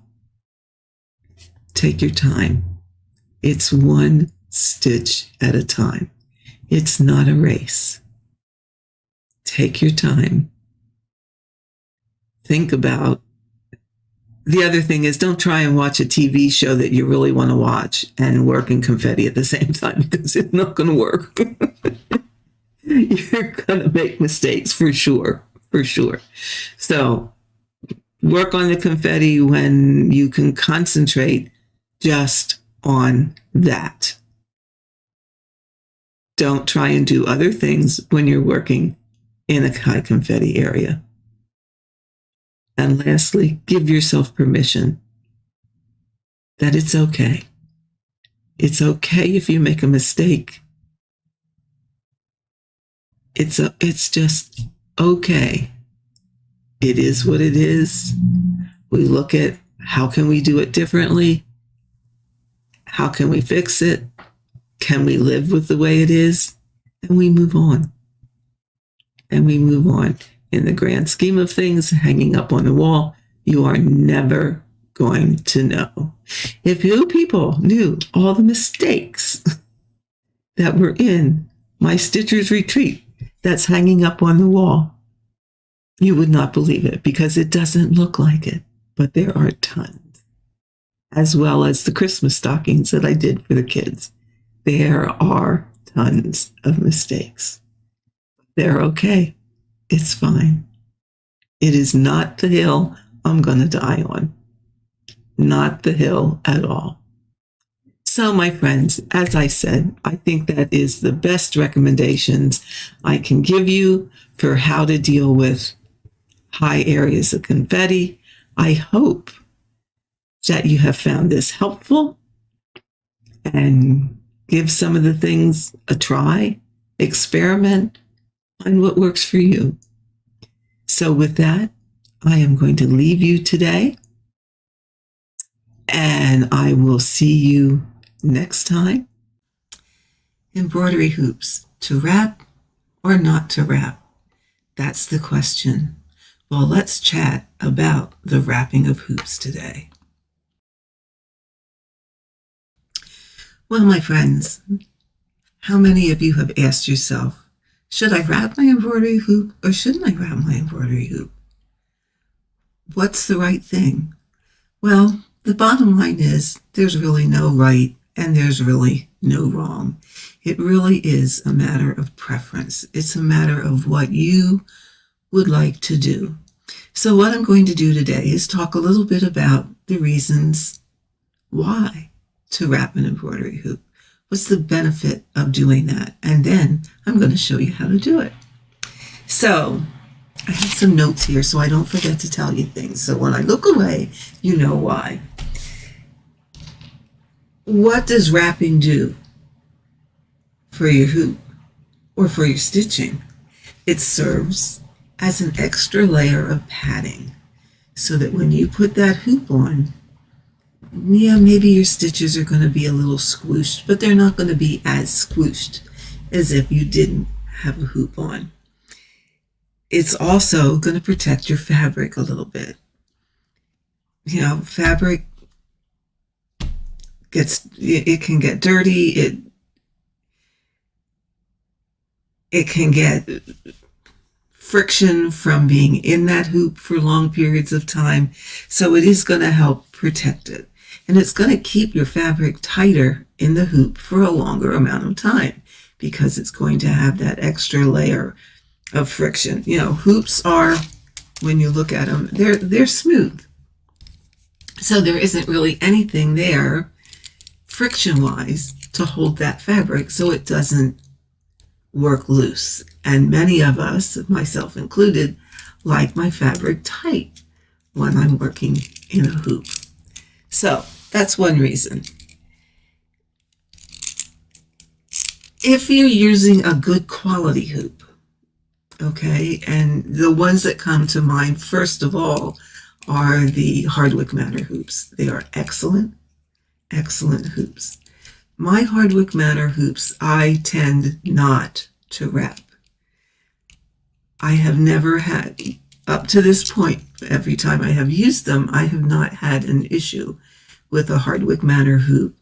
Take your time. It's 1 stitch at a time. It's not a race. Take your time. Think about The other thing is, don't try and watch a TV show that you really want to watch and work in confetti at the same time, because it's not going to work. You're going to make mistakes for sure, for sure. So work on the confetti when you can concentrate just on that. Don't try and do other things when you're working in a high confetti area. And lastly, give yourself permission that it's okay. It's okay if you make a mistake. It's just okay. It is what it is. We look at how can we do it differently? How can we fix it? Can we live with the way it is? And we move on. And we move on. In the grand scheme of things, hanging up on the wall, you are never going to know. If you people knew all the mistakes that were in my Stitcher's Retreat that's hanging up on the wall, you would not believe it, because it doesn't look like it, but there are tons. As well as the Christmas stockings that I did for the kids. There are tons of mistakes. They're okay. It's fine. It is not the hill I'm going to die on. Not the hill at all. So, my friends, as I said, I think that is the best recommendations I can give you for how to deal with high areas of confetti. I hope that you have found this helpful and give some of the things a try, experiment, find what works for you. So with that, I am going to leave you today, and I will see you next time. Embroidery hoops, to wrap or not to wrap? That's the question. Well, let's chat about the wrapping of hoops today. Well, my friends, how many of you have asked yourself, should I wrap my embroidery hoop or shouldn't I wrap my embroidery hoop? What's the right thing? Well, the bottom line is there's really no right and there's really no wrong. It really is a matter of preference. It's a matter of what you would like to do. So what I'm going to do today is talk a little bit about the reasons why to wrap an embroidery hoop. What's the benefit of doing that? And then I'm going to show you how to do it. So I have some notes here so I don't forget to tell you things. So when I look away, you know why. What does wrapping do for your hoop or for your stitching? It serves as an extra layer of padding so that when you put that hoop on, yeah, maybe your stitches are going to be a little squooshed, but they're not going to be as squooshed as if you didn't have a hoop on. It's also going to protect your fabric a little bit. You know, fabric it can get dirty, it can get friction from being in that hoop for long periods of time. So it is going to help protect it. And it's going to keep your fabric tighter in the hoop for a longer amount of time because it's going to have that extra layer of friction. You know, hoops are, when you look at them, they're smooth. So there isn't really anything there friction-wise to hold that fabric so it doesn't work loose. And many of us, myself included, like my fabric tight when I'm working in a hoop. So that's one reason. If you're using a good quality hoop, okay, and the ones that come to mind first of all are the Hardwick Manor hoops. They are excellent, excellent hoops. My Hardwick Manor hoops, I tend not to wrap. I have never had, up to this point, every time I have used them, I have not had an issue with a Hardwick Manor hoop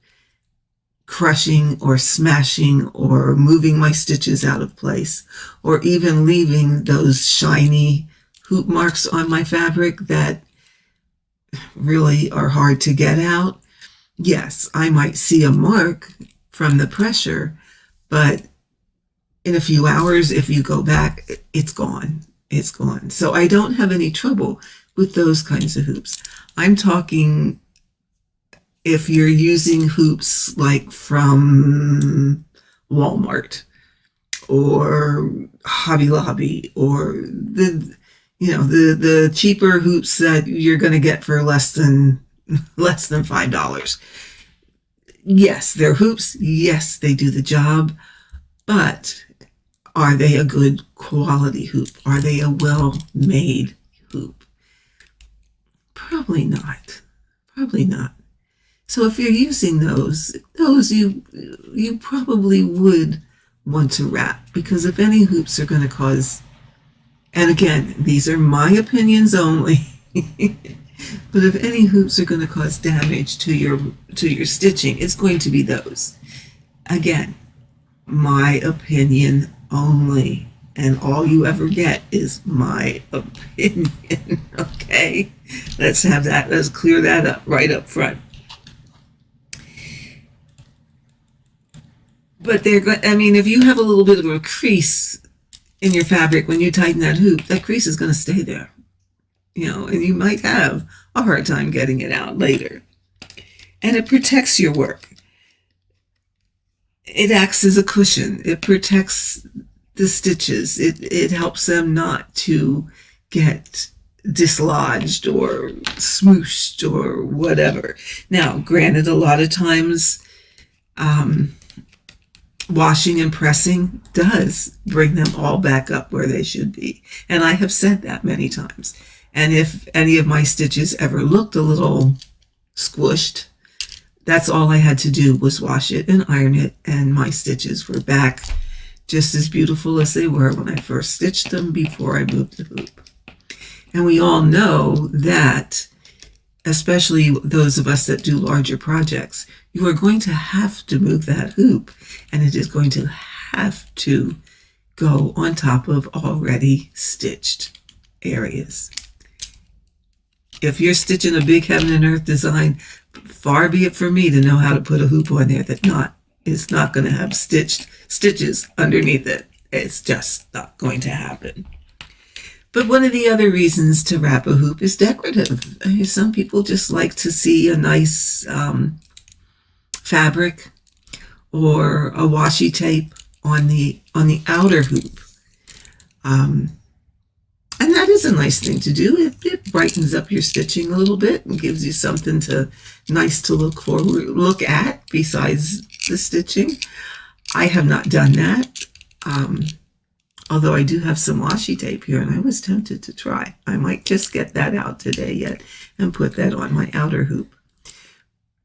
crushing or smashing or moving my stitches out of place, or even leaving those shiny hoop marks on my fabric that really are hard to get out, yes, I might see a mark from the pressure, but in a few hours, if you go back, it's gone. It's gone. So I don't have any trouble with those kinds of hoops. I'm talking if you're using hoops like from Walmart or Hobby Lobby, or the cheaper hoops that you're going to get for less than $5. Yes, they're hoops. Yes, they do the job, but are they a good quality hoop? Are they a well-made hoop? Probably not. Probably not. So if you're using those you probably would want to wrap, because if any hoops are going to cause, and again, these are my opinions only, but if any hoops are going to cause damage to your stitching, it's going to be those. Again, my opinion only, and all you ever get is my opinion. Okay, let's clear that up right up front. But if you have a little bit of a crease in your fabric when you tighten that hoop, that crease is going to stay there, and you might have a hard time getting it out later. And it protects your work. It acts as a cushion. It protects the stitches. It helps them not to get dislodged or smooshed or whatever. Now, granted, a lot of times washing and pressing does bring them all back up where they should be. And I have said that many times. And if any of my stitches ever looked a little squished, that's all I had to do was wash it and iron it, and my stitches were back just as beautiful as they were when I first stitched them before I moved the hoop. And we all know that, especially those of us that do larger projects, you are going to have to move that hoop, and it is going to have to go on top of already stitched areas. If you're stitching a big heaven and earth design, far be it for me to know how to put a hoop on there that is not going to have stitches underneath it. It's just not going to happen. But one of the other reasons to wrap a hoop is decorative. Some people just like to see a nice fabric or a washi tape on the outer hoop. And that is a nice thing to do. It brightens up your stitching a little bit and gives you something nice to look at besides the stitching. I have not done that, although I do have some washi tape here, and I was tempted to try. I might just get that out today yet and put that on my outer hoop.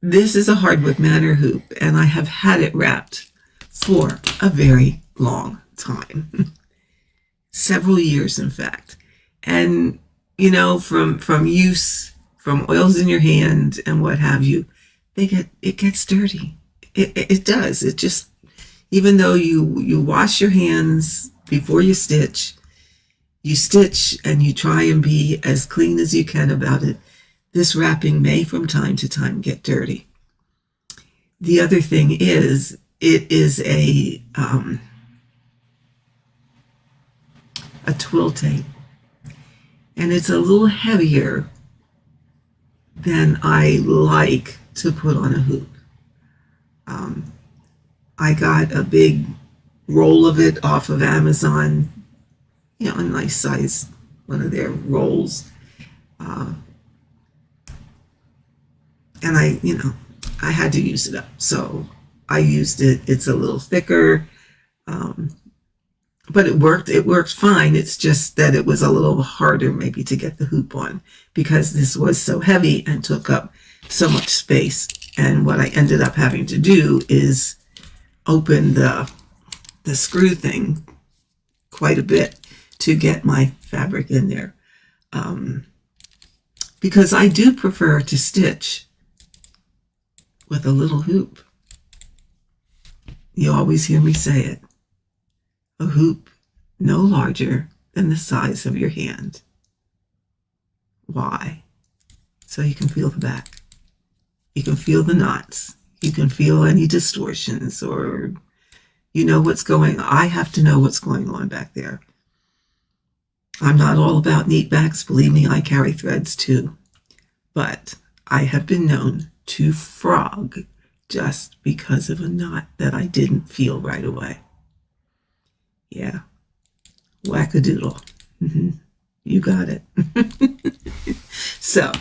This is a hardwood manor hoop, and I have had it wrapped for a very long time. Several years, in fact. And, from use, from oils in your hand and what have you, it gets dirty. It does. It just, even though you wash your hands before you stitch and you try and be as clean as you can about it, this wrapping may from time to time get dirty. The other thing is, it is a twill tape, and it's a little heavier than I like to put on a hoop. I got a big roll of it off of Amazon, a nice size, one of their rolls. And I had to use it up. So I used it. It's a little thicker, but it worked. It worked fine. It's just that it was a little harder maybe to get the hoop on because this was so heavy and took up so much space. And what I ended up having to do is open the screw thing quite a bit to get my fabric in there. Because I do prefer to stitch with a little hoop. You always hear me say it. A hoop no larger than the size of your hand. Why? So you can feel the back. You can feel the knots. You can feel any distortions, or you know what's going on. I have to know what's going on back there. I'm not all about neat backs. Believe me, I carry threads too. But I have been known to frog just because of a knot that I didn't feel right away. Yeah. Wackadoodle. You got it. So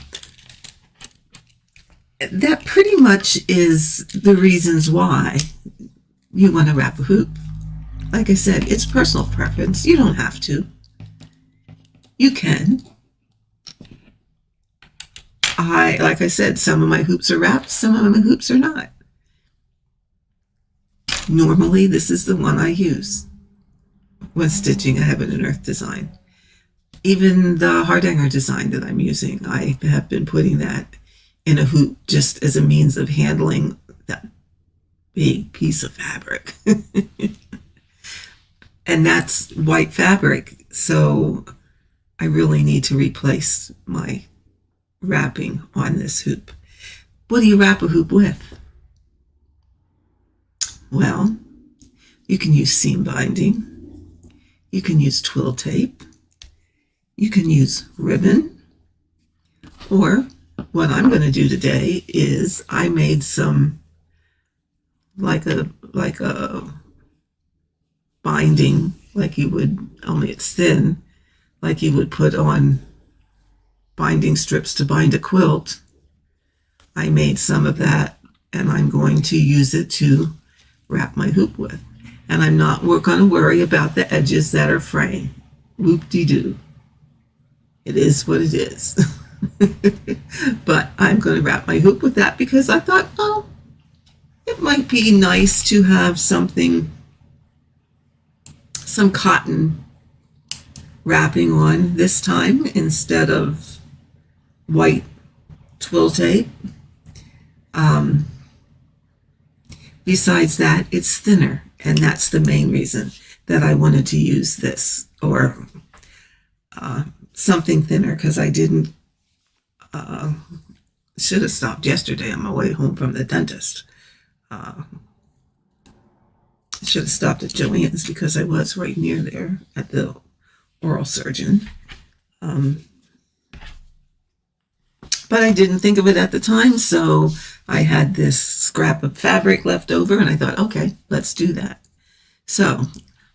that pretty much is the reasons why you want to wrap a hoop. Like I said, it's personal preference. You don't have to. You can. Like I said, some of my hoops are wrapped, some of my hoops are not. Normally, this is the one I use when stitching a Heaven and Earth design. Even the Hardanger design that I'm using, I have been putting that in a hoop just as a means of handling that big piece of fabric. And that's white fabric, so I really need to replace my wrapping on this hoop. What do you wrap a hoop with? Well, you can use seam binding, you can use twill tape, you can use ribbon, or what I'm going to do today is I made some like a binding, like you would, only it's thin, like you would put on binding strips to bind a quilt. I made some of that, and I'm going to use it to wrap my hoop with. And I'm not going to worry about the edges that are fraying. Whoop-de-doo. It is what it is. But I'm going to wrap my hoop with that because I thought, oh, it might be nice to have something, some cotton wrapping on this time instead of white twill tape. Besides that, it's thinner, and that's the main reason that I wanted to use this, or something thinner, because I didn't, should have stopped yesterday on my way home from the dentist. I should have stopped at Joann's because I was right near there at the oral surgeon. But I didn't think of it at the time, so I had this scrap of fabric left over, and I thought, okay, let's do that. So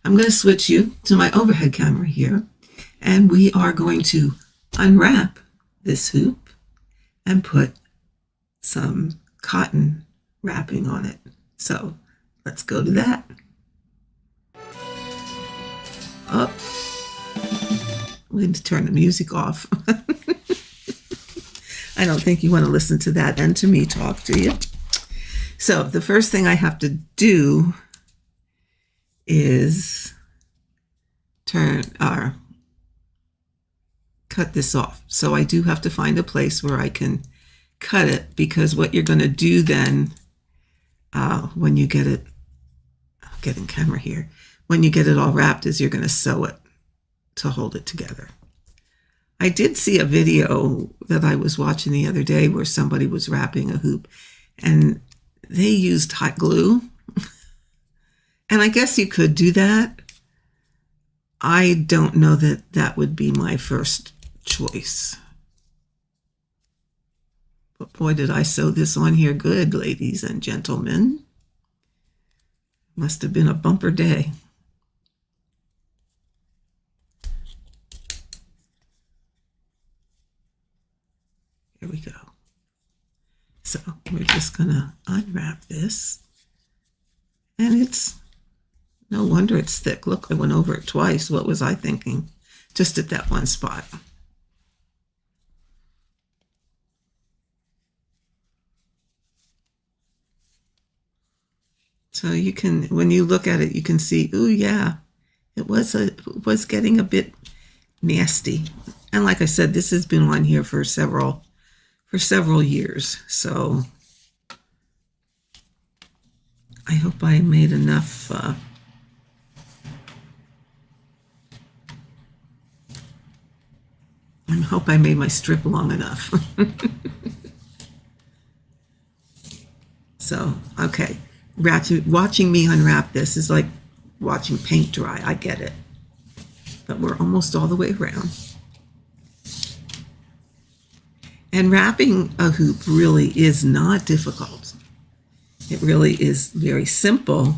I'm going to switch you to my overhead camera here, and we are going to unwrap this hoop and put some cotton wrapping on it. So let's go to that. Oh, we need to turn the music off. I don't think you want to listen to that and to me talk, do you? So the first thing I have to do is cut this off. So I do have to find a place where I can cut it, because what you're going to do then, when you get it, I'll get in camera here, when you get it all wrapped, is you're going to sew it to hold it together. I did see a video that I was watching the other day where somebody was wrapping a hoop and they used hot glue. And I guess you could do that. I don't know that that would be my first choice. But boy, did I sew this on here good, ladies and gentlemen. Must have been a bumper day. Here we go. So we're just gonna unwrap this, and it's, no wonder it's thick. Look, I went over it twice. What was I thinking? Just at that one spot. So you can, when you look at it, you can see, ooh, yeah, it was getting a bit nasty. And like I said, this has been on here for several years. So I hope I made enough I hope I made my strip long enough. So, okay. Watching me unwrap this is like watching paint dry. I get it. But we're almost all the way around. And wrapping a hoop really is not difficult. It really is very simple.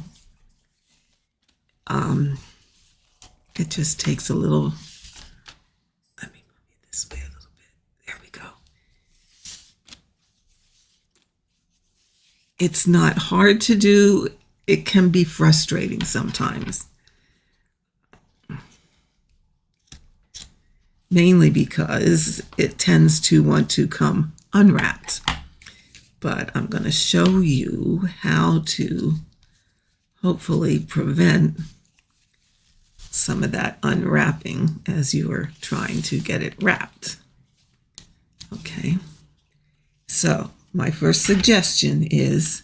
It just takes a little, let me move it this way a little bit. There we go. It's not hard to do. It can be frustrating sometimes. Mainly because it tends to want to come unwrapped. But I'm going to show you how to hopefully prevent some of that unwrapping as you are trying to get it wrapped. Okay, so my first suggestion is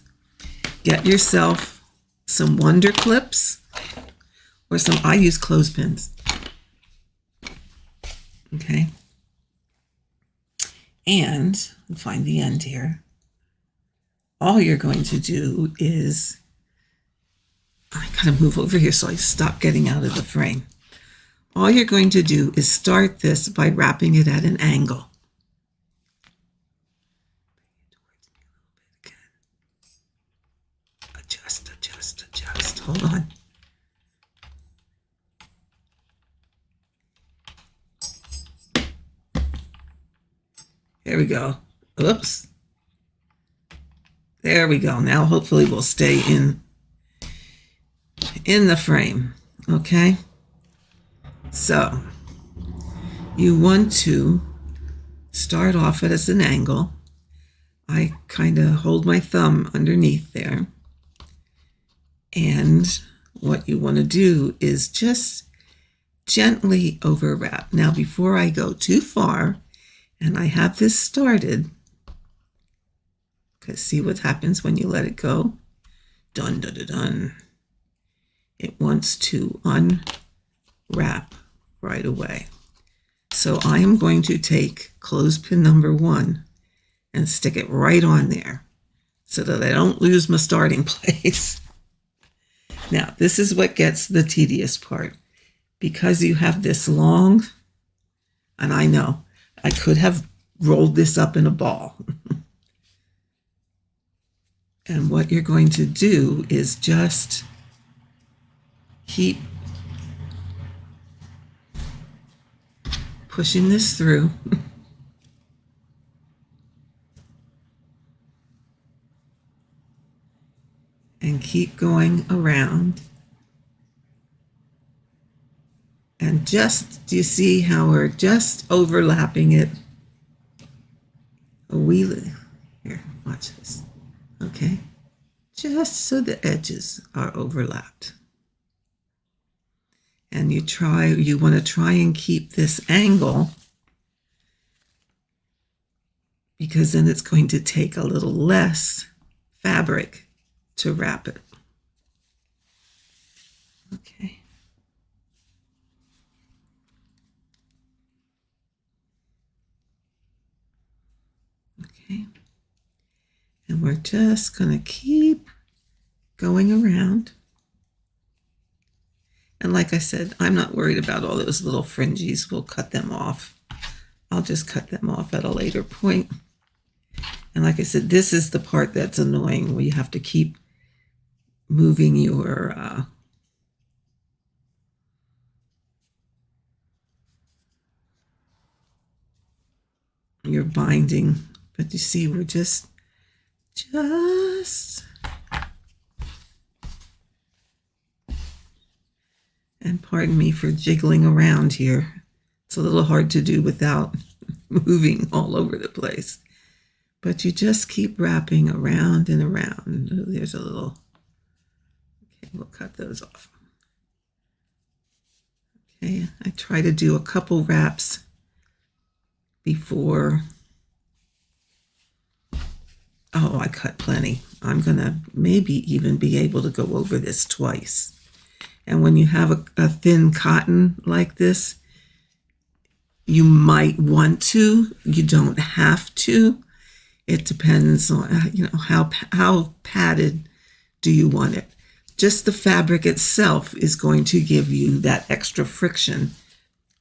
get yourself some Wonder Clips or some, I use clothespins. Okay, and find the end here. All you're going to do is, I gotta move over here so I stop getting out of the frame. All you're going to do is start this by wrapping it at an angle. Adjust, adjust, adjust. Hold on. There we go. Oops. There we go. Now hopefully we'll stay in the frame. Okay. So you want to start off at an angle. I kind of hold my thumb underneath there. And what you want to do is just gently overwrap. Now before I go too far, and I have this started, because see what happens when you let it go? Dun, dun, dun, dun. It wants to unwrap right away. So I am going to take clothespin number 1 and stick it right on there so that I don't lose my starting place. Now, this is what gets the tedious part. Because you have this long, and I know, I could have rolled this up in a ball. And what you're going to do is just keep pushing this through. And keep going around. And just, do you see how we're just overlapping it? A wee little. Here, watch this. Okay, just so the edges are overlapped. And you want to try and keep this angle, because then it's going to take a little less fabric to wrap it. Okay. Okay. And we're just going to keep going around. And like I said, I'm not worried about all those little fringes. We'll cut them off. I'll just cut them off at a later point. And like I said, this is the part that's annoying, where you have to keep moving your binding. But you see, we're just and pardon me for jiggling around here. It's a little hard to do without moving all over the place. But you just keep wrapping around and around. Oh, there's a little, okay, we'll cut those off. Okay, I try to do a couple wraps before. Oh, I cut plenty. I'm gonna maybe even be able to go over this twice. And when you have a thin cotton like this, You might want to. You don't have to. It depends on, how padded do you want it. Just the fabric itself is going to give you that extra friction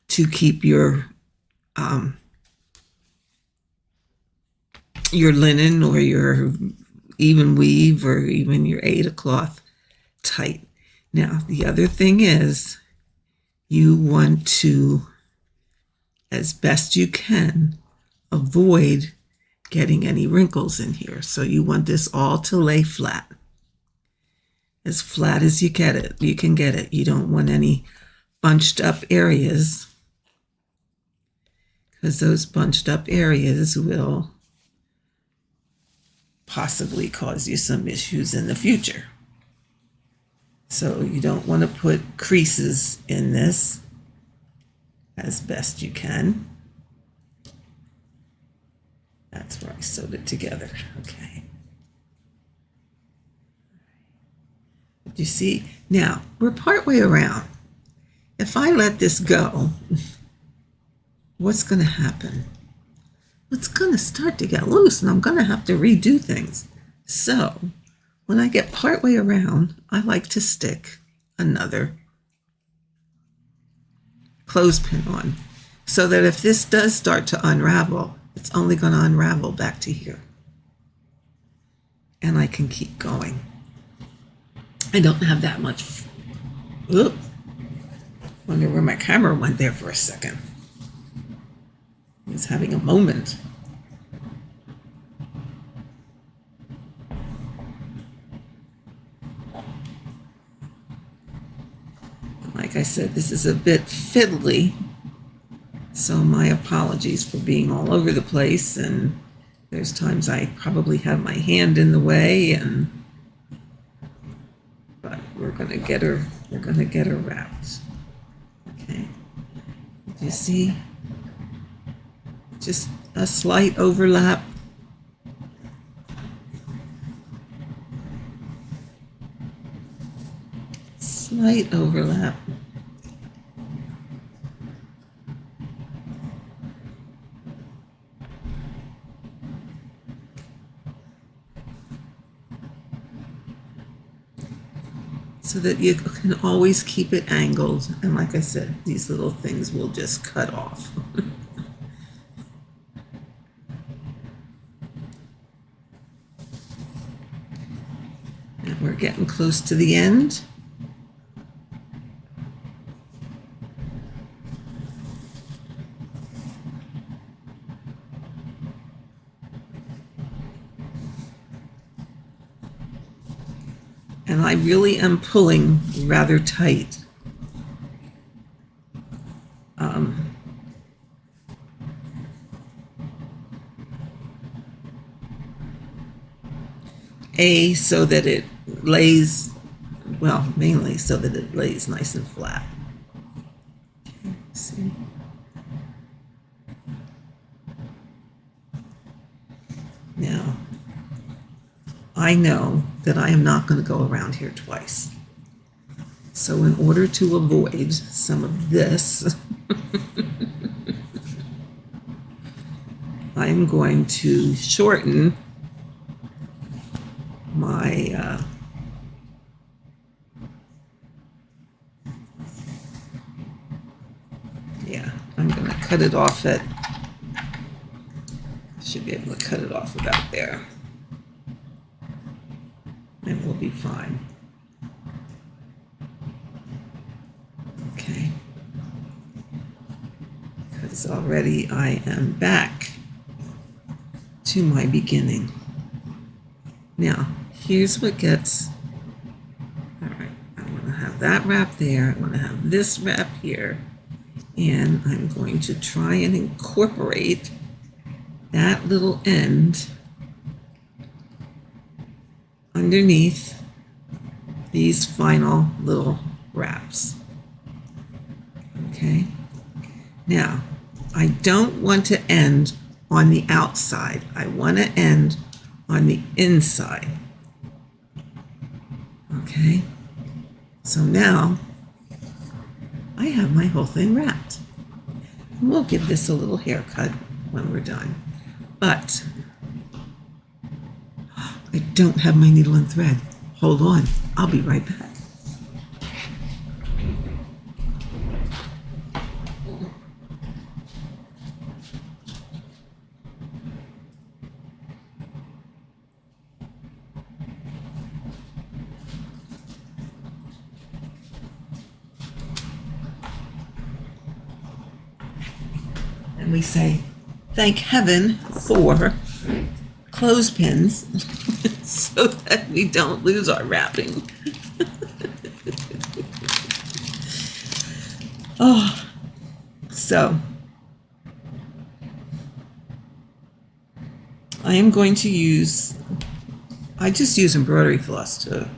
to keep your linen or your even weave or even your Aida cloth tight. Now, the other thing is you want to, as best you can, avoid getting any wrinkles in here. So you want this all to lay flat as you get it. You can get it. You don't want any bunched up areas, because those bunched up areas will possibly cause you some issues in the future. So you don't want to put creases in this, as best you can. That's where I sewed it together. Okay. But you see, now we're partway around. If I let this go, what's going to happen? It's going to start to get loose, and I'm going to have to redo things. So when I get partway around, I like to stick another clothespin on, so that if this does start to unravel, it's only going to unravel back to here, and I can keep going. I don't have that much. Oop. Wonder where my camera went there for a second. I was having a moment. Like I said, this is a bit fiddly, so my apologies for being all over the place, and there's times I probably have my hand in the way, but we're gonna get her wrapped. Okay. Do you see? Just a slight overlap. Slight overlap. So that you can always keep it angled. And like I said, these little things will just cut off. And we're getting close to the end. And I really am pulling rather tight. So that it lays, well, mainly so that it lays nice and flat. Okay, see? Now, I know that I am not going to go around here twice. So in order to avoid some of this, I'm going to shorten my I'm going to cut it off at, should be able to cut it off about there, and we'll be fine. Okay, because already I am back to my beginning. Now, here's what gets, all right, I want to have that wrap there, I want to have this wrap here, and I'm going to try and incorporate that little end underneath these final little wraps. Okay, now I don't want to end on the outside, I want to end on the inside. Okay, so now I have my whole thing wrapped. We'll give this a little haircut when we're done. But I don't have my needle and thread. Hold on, I'll be right back. And we say, thank heaven for clothespins so that we don't lose our wrapping. Oh, so I am going to use, I just use embroidery floss to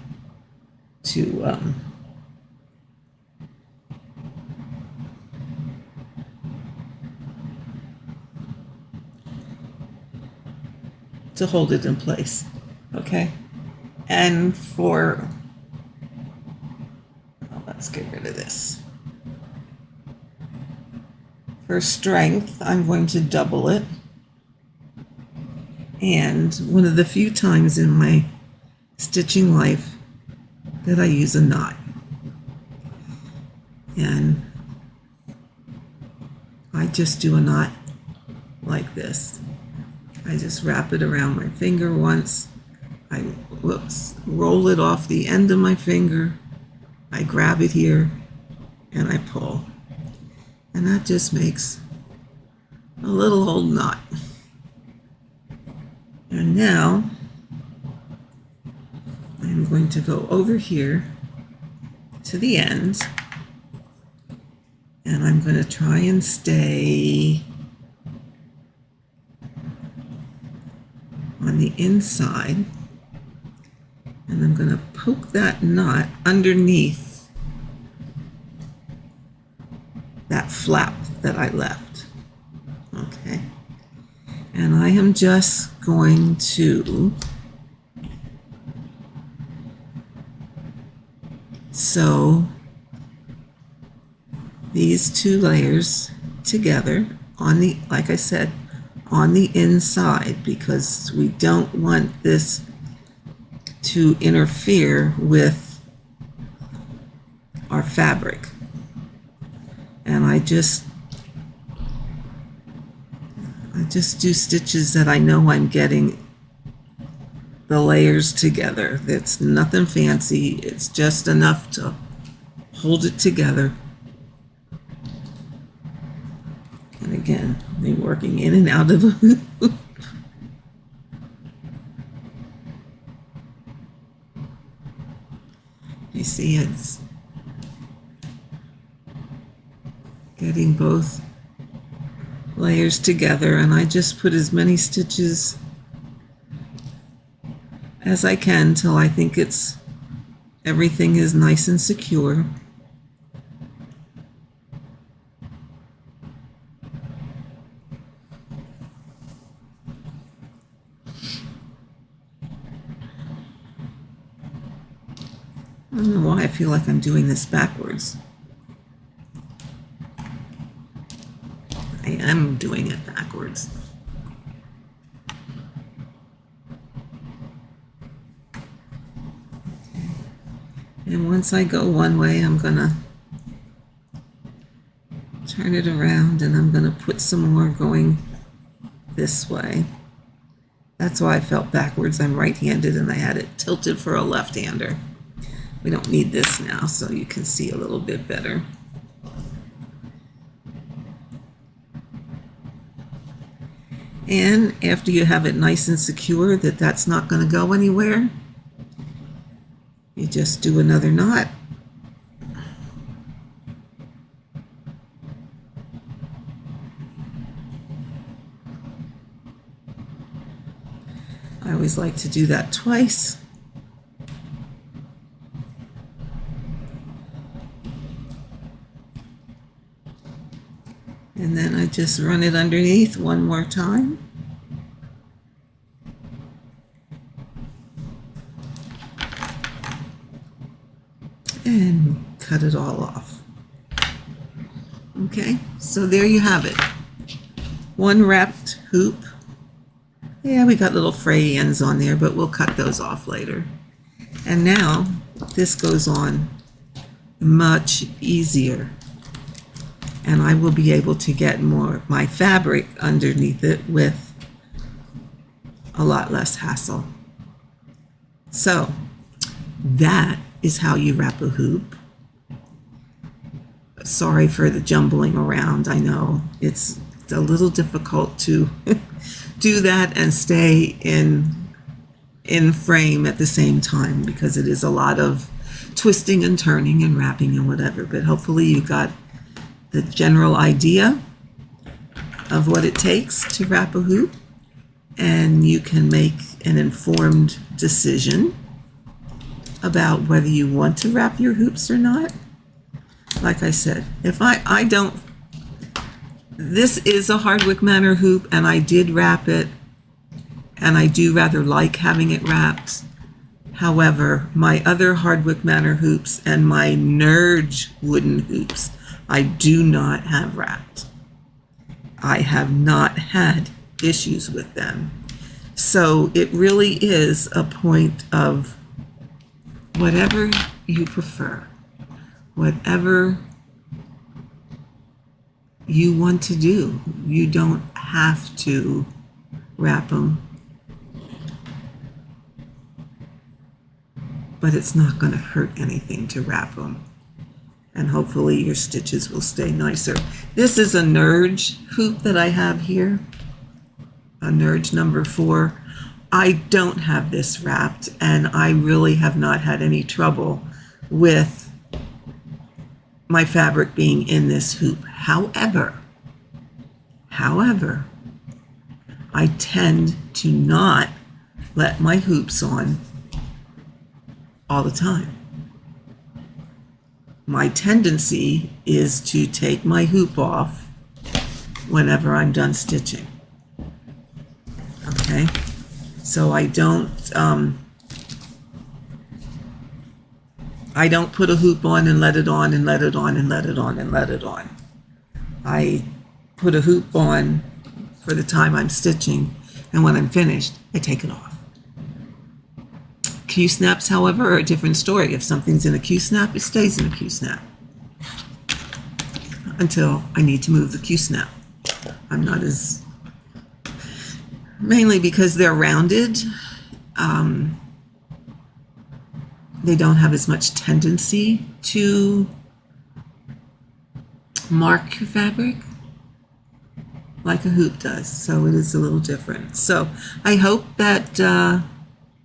hold it in place, okay? And for, well, let's get rid of this. For strength, I'm going to double it. And one of the few times in my stitching life that I use a knot. And I just do a knot like this. I just wrap it around my finger once. I roll it off the end of my finger. I grab it here and I pull. And that just makes a little old knot. And now I'm going to go over here to the end and I'm going to try and stay on the inside, and I'm going to poke that knot underneath that flap that I left. Okay, and I am just going to sew these two layers together on the, like I said, on the inside, because we don't want this to interfere with our fabric. And I just do stitches that I know I'm getting the layers together. It's nothing fancy, it's just enough to hold it together. And again, I'm working in and out of a hoop. You see, it's getting both layers together, and I just put as many stitches as I can till I think everything is nice and secure. I don't know why I feel like I'm doing this backwards. I am doing it backwards. And once I go one way, I'm gonna turn it around and I'm gonna put some more going this way. That's why I felt backwards. I'm right-handed and I had it tilted for a left-hander. We don't need this now, so you can see a little bit better. And after you have it nice and secure that that's not going to go anywhere, you just do another knot. I always like to do that twice. And then I just run it underneath one more time. And cut it all off. Okay, so there you have it. One wrapped hoop. Yeah, we got little fray ends on there, but we'll cut those off later. And now this goes on much easier, and I will be able to get more my fabric underneath it with a lot less hassle. So that is how you wrap a hoop. Sorry for the jumbling around. I know it's a little difficult to do that and stay in frame at the same time, because it is a lot of twisting and turning and wrapping and whatever. But hopefully you got the general idea of what it takes to wrap a hoop, and you can make an informed decision about whether you want to wrap your hoops or not. Like I said, if I don't, this is a Hardwick Manor hoop, and I did wrap it, and I do rather like having it wrapped. However, my other Hardwick Manor hoops and my Nurge wooden hoops, I do not have wrapped. I have not had issues with them. So it really is a point of whatever you prefer, whatever you want to do. You don't have to wrap them, but it's not going to hurt anything to wrap them. And hopefully your stitches will stay nicer. This is a Nurge hoop that I have here, a Nurge number 4. I don't have this wrapped, and I really have not had any trouble with my fabric being in this hoop. However, I tend to not let my hoops on all the time. My tendency is to take my hoop off whenever I'm done stitching. Okay, so I don't put a hoop on and let it on and let it on and let it on and let it on. I put a hoop on for the time I'm stitching, and when I'm finished, I take it off. Q-snaps, however, are a different story. If something's in a Q-snap, it stays in a Q-snap until I need to move the Q-snap. I'm not as, mainly because they're rounded, they don't have as much tendency to mark your fabric like a hoop does, so it is a little different. So I hope that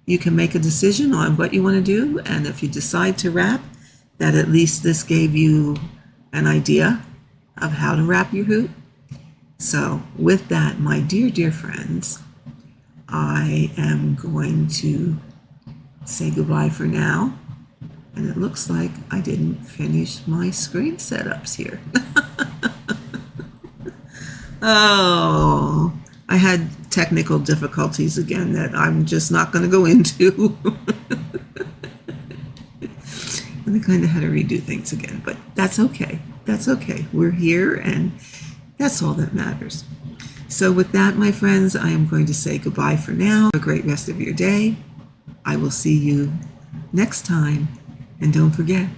you can make a decision on what you want to do, and if you decide to wrap, that at least this gave you an idea of how to wrap your hoop. So with that, my dear friends, I am going to say goodbye for now, and it looks like I didn't finish my screen setups here. Oh, I had technical difficulties again that I'm just not going to go into. And I kind of had to redo things again, but that's okay. That's okay. We're here, and that's all that matters. So with that, my friends, I am going to say goodbye for now. Have a great rest of your day. I will see you next time. And don't forget,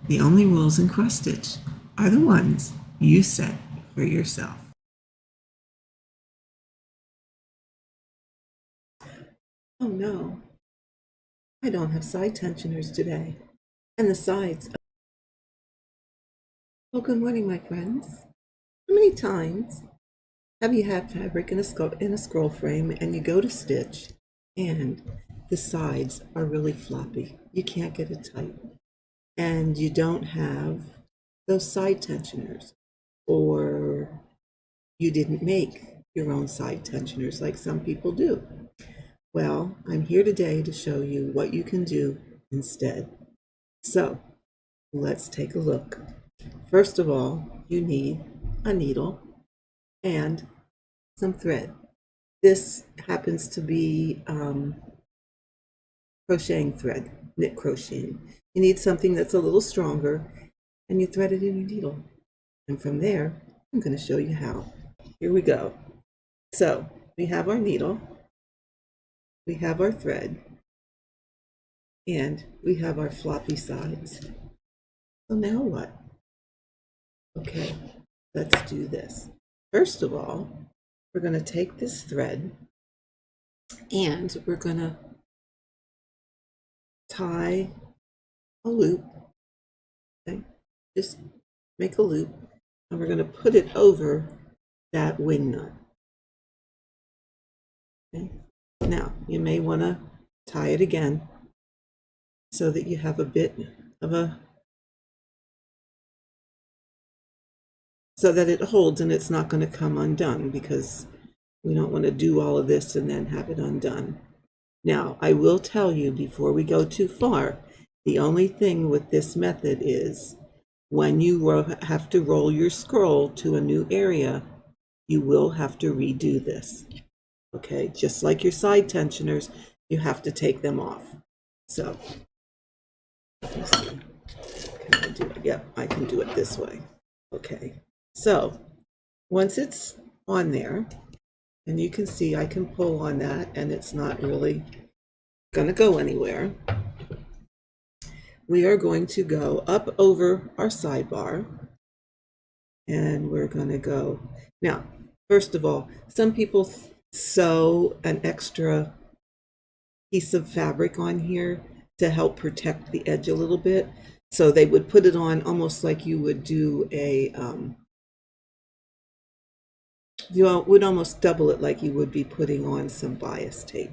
the only rules in cross stitch are the ones you set for yourself. Oh no, I don't have side tensioners today. And the sides. Oh, good morning, my friends. How many times have you had fabric in a scroll frame and you go to stitch and the sides are really floppy? You can't get it tight. And you don't have those side tensioners, or you didn't make your own side tensioners like some people do. Well, I'm here today to show you what you can do instead. So let's take a look. First of all, you need a needle and some thread. This happens to be crocheting thread, knit crocheting. You need something that's a little stronger, and you thread it in your needle. And from there, I'm going to show you how. Here we go. So we have our needle, we have our thread, and we have our floppy sides. So now what? Okay, let's do this. First of all, we're going to take this thread and we're going to tie a loop. Okay, just make a loop, and we're going to put it over that wing nut. Okay, now you may want to tie it again so that you have a bit of a, so that it holds and it's not going to come undone, because we don't want to do all of this and then have it undone. Now, I will tell you before we go too far, the only thing with this method is when you have to roll your scroll to a new area, you will have to redo this. Okay, just like your side tensioners, you have to take them off. So, let me see. Can I do it? Yep, I can do it this way. Okay, so once it's on there, and you can see I can pull on that and it's not really gonna go anywhere, we are going to go up over our sidebar, and we're going to go. Now, first of all, some people sew an extra piece of fabric on here to help protect the edge a little bit. So they would put it on almost like you would do a, you would almost double it like you would be putting on some bias tape.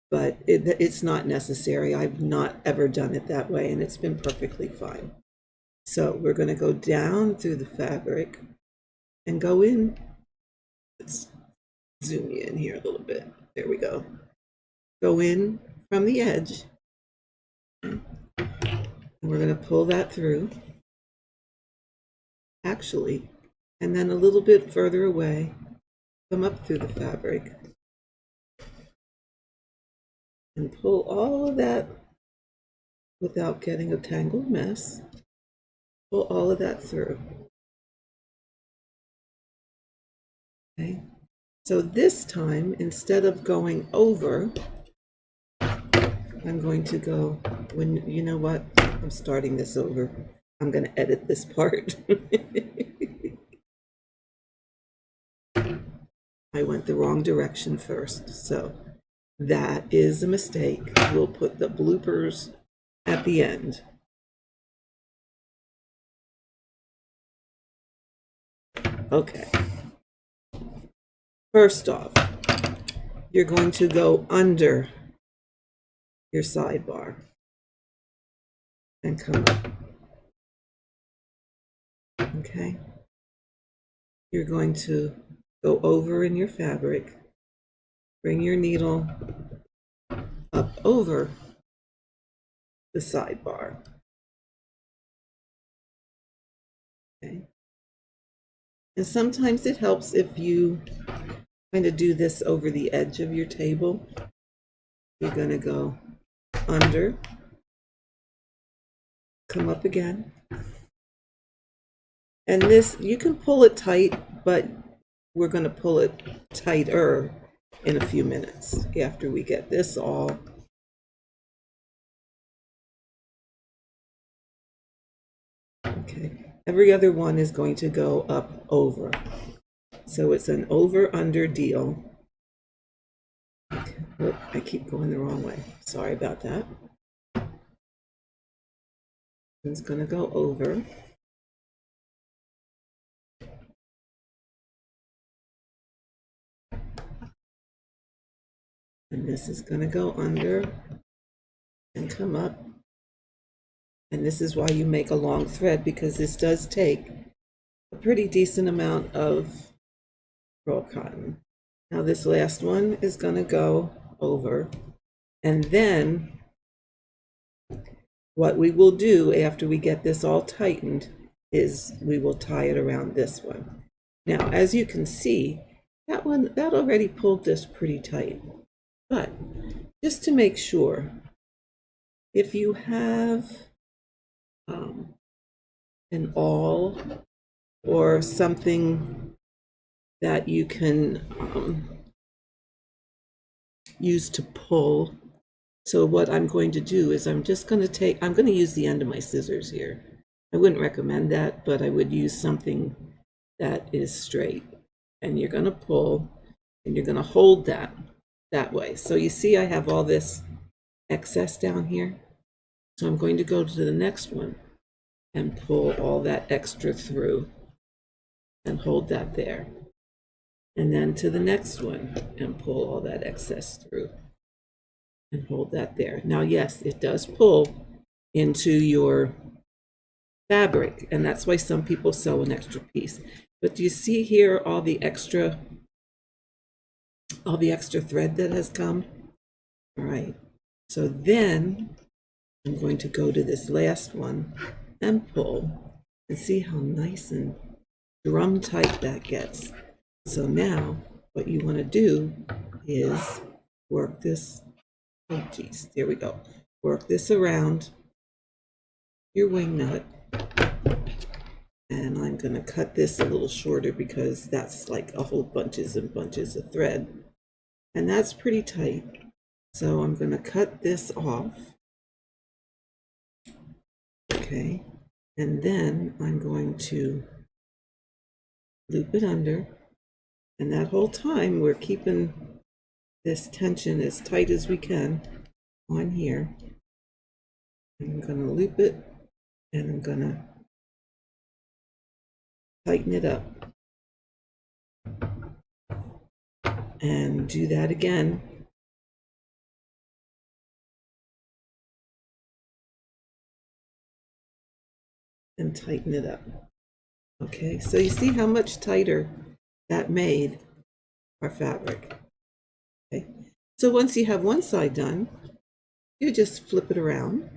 But it's not necessary. I've not ever done it that way, and it's been perfectly fine. So we're going to go down through the fabric and go in. Let's zoom you in here a little bit. There we go. Go in from the edge, and we're going to pull that through, actually, and then a little bit further away, come up through the fabric and pull all of that without getting a tangled mess. Pull all of that through. Okay, so this time, instead of going over, I'm going to go, when, you know what, I'm starting this over. I'm going to edit this part. I went the wrong direction first, so that is a mistake. We'll put the bloopers at the end. Okay. First off, you're going to go under your sidebar and come up. Okay. You're going to go over in your fabric, bring your needle up over the sidebar. Okay. And sometimes it helps if you kind of do this over the edge of your table. You're going to go under, come up again. And this, you can pull it tight, but we're going to pull it tighter in a few minutes after we get this all. Okay, every other one is going to go up over. So it's an over-under deal. Okay. Oh, I keep going the wrong way. Sorry about that. It's going to go over. And this is going to go under and come up. And this is why you make a long thread, because this does take a pretty decent amount of roll cotton. Now this last one is going to go over. And then what we will do after we get this all tightened is we will tie it around this one. Now, as you can see, that already pulled this pretty tight. But just to make sure, if you have an awl or something that you can use to pull. So what I'm going to do is I'm going to use the end of my scissors here. I wouldn't recommend that, but I would use something that is straight. And you're going to pull, and you're going to hold that way. So you see I have all this excess down here. So I'm going to go to the next one and pull all that extra through and hold that there. And then to the next one and pull all that excess through and hold that there. Now, yes, it does pull into your fabric, and that's why some people sew an extra piece. But do you see here all the extra thread that has come? All right, so then I'm going to go to this last one and pull, and see how nice and drum tight that gets. So now what you want to do is work this, oh geez, there we go. Work this around your wing nut. And I'm going to cut this a little shorter because that's like a whole bunches and bunches of thread. And that's pretty tight. So I'm going to cut this off. Okay. And then I'm going to loop it under. And that whole time we're keeping this tension as tight as we can on here. And I'm going to loop it, and I'm going to tighten it up. And do that again. And tighten it up. Okay, so you see how much tighter that made our fabric. Okay, so once you have one side done, you just flip it around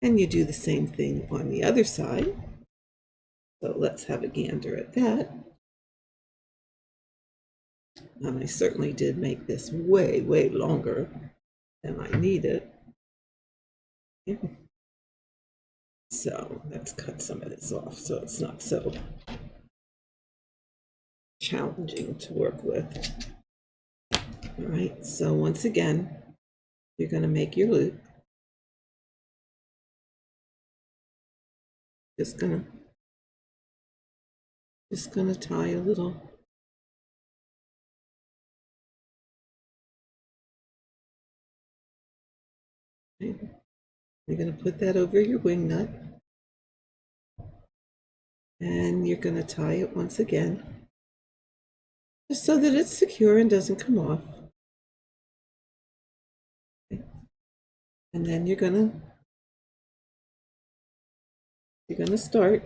and you do the same thing on the other side. So let's have a gander at that. And I certainly did make this way, way longer than I needed. Okay. So let's cut some of this off so it's not so challenging to work with. All right, so once again, you're going to make your loop. Just gonna tie a little. Okay. You're going to put that over your wing nut, and you're going to tie it once again, just so that it's secure and doesn't come off. Okay. And then you're going to start.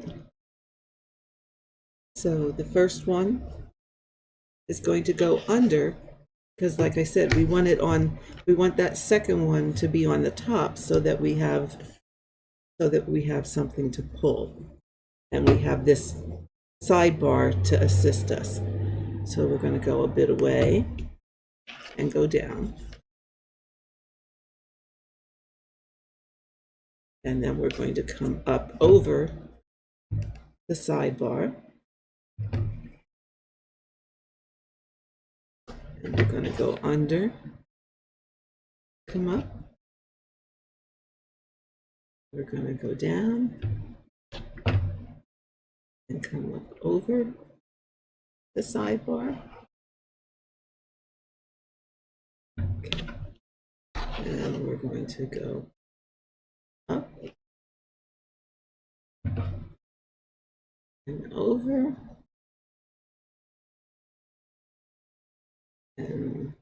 So the first one is going to go under, because like I said, we want that second one to be on the top so that we have something to pull, and we have this sidebar to assist us. So we're going to go a bit away and go down, and then we're going to come up over the sidebar, and we're going to go under, come up, we're going to go down and come up over the sidebar. Okay. And we're going to go up and over, and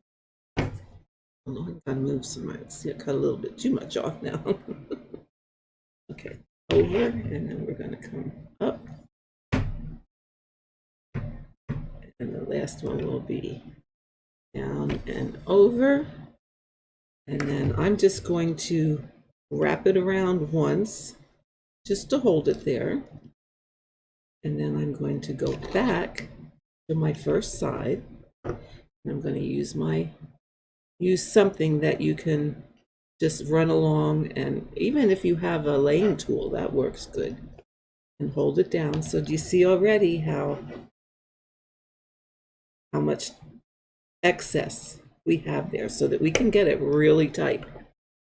I'm gonna move some. See, I cut a little bit too much off now. Okay, over, and then we're gonna come up, and the last one will be down and over, and then I'm just going to wrap it around once just to hold it there, and then I'm going to go back to my first side, and I'm going to use something that you can just run along, and even if you have a laying tool, that works good. and hold it down. So do you see already how much excess we have there, so that we can get it really tight?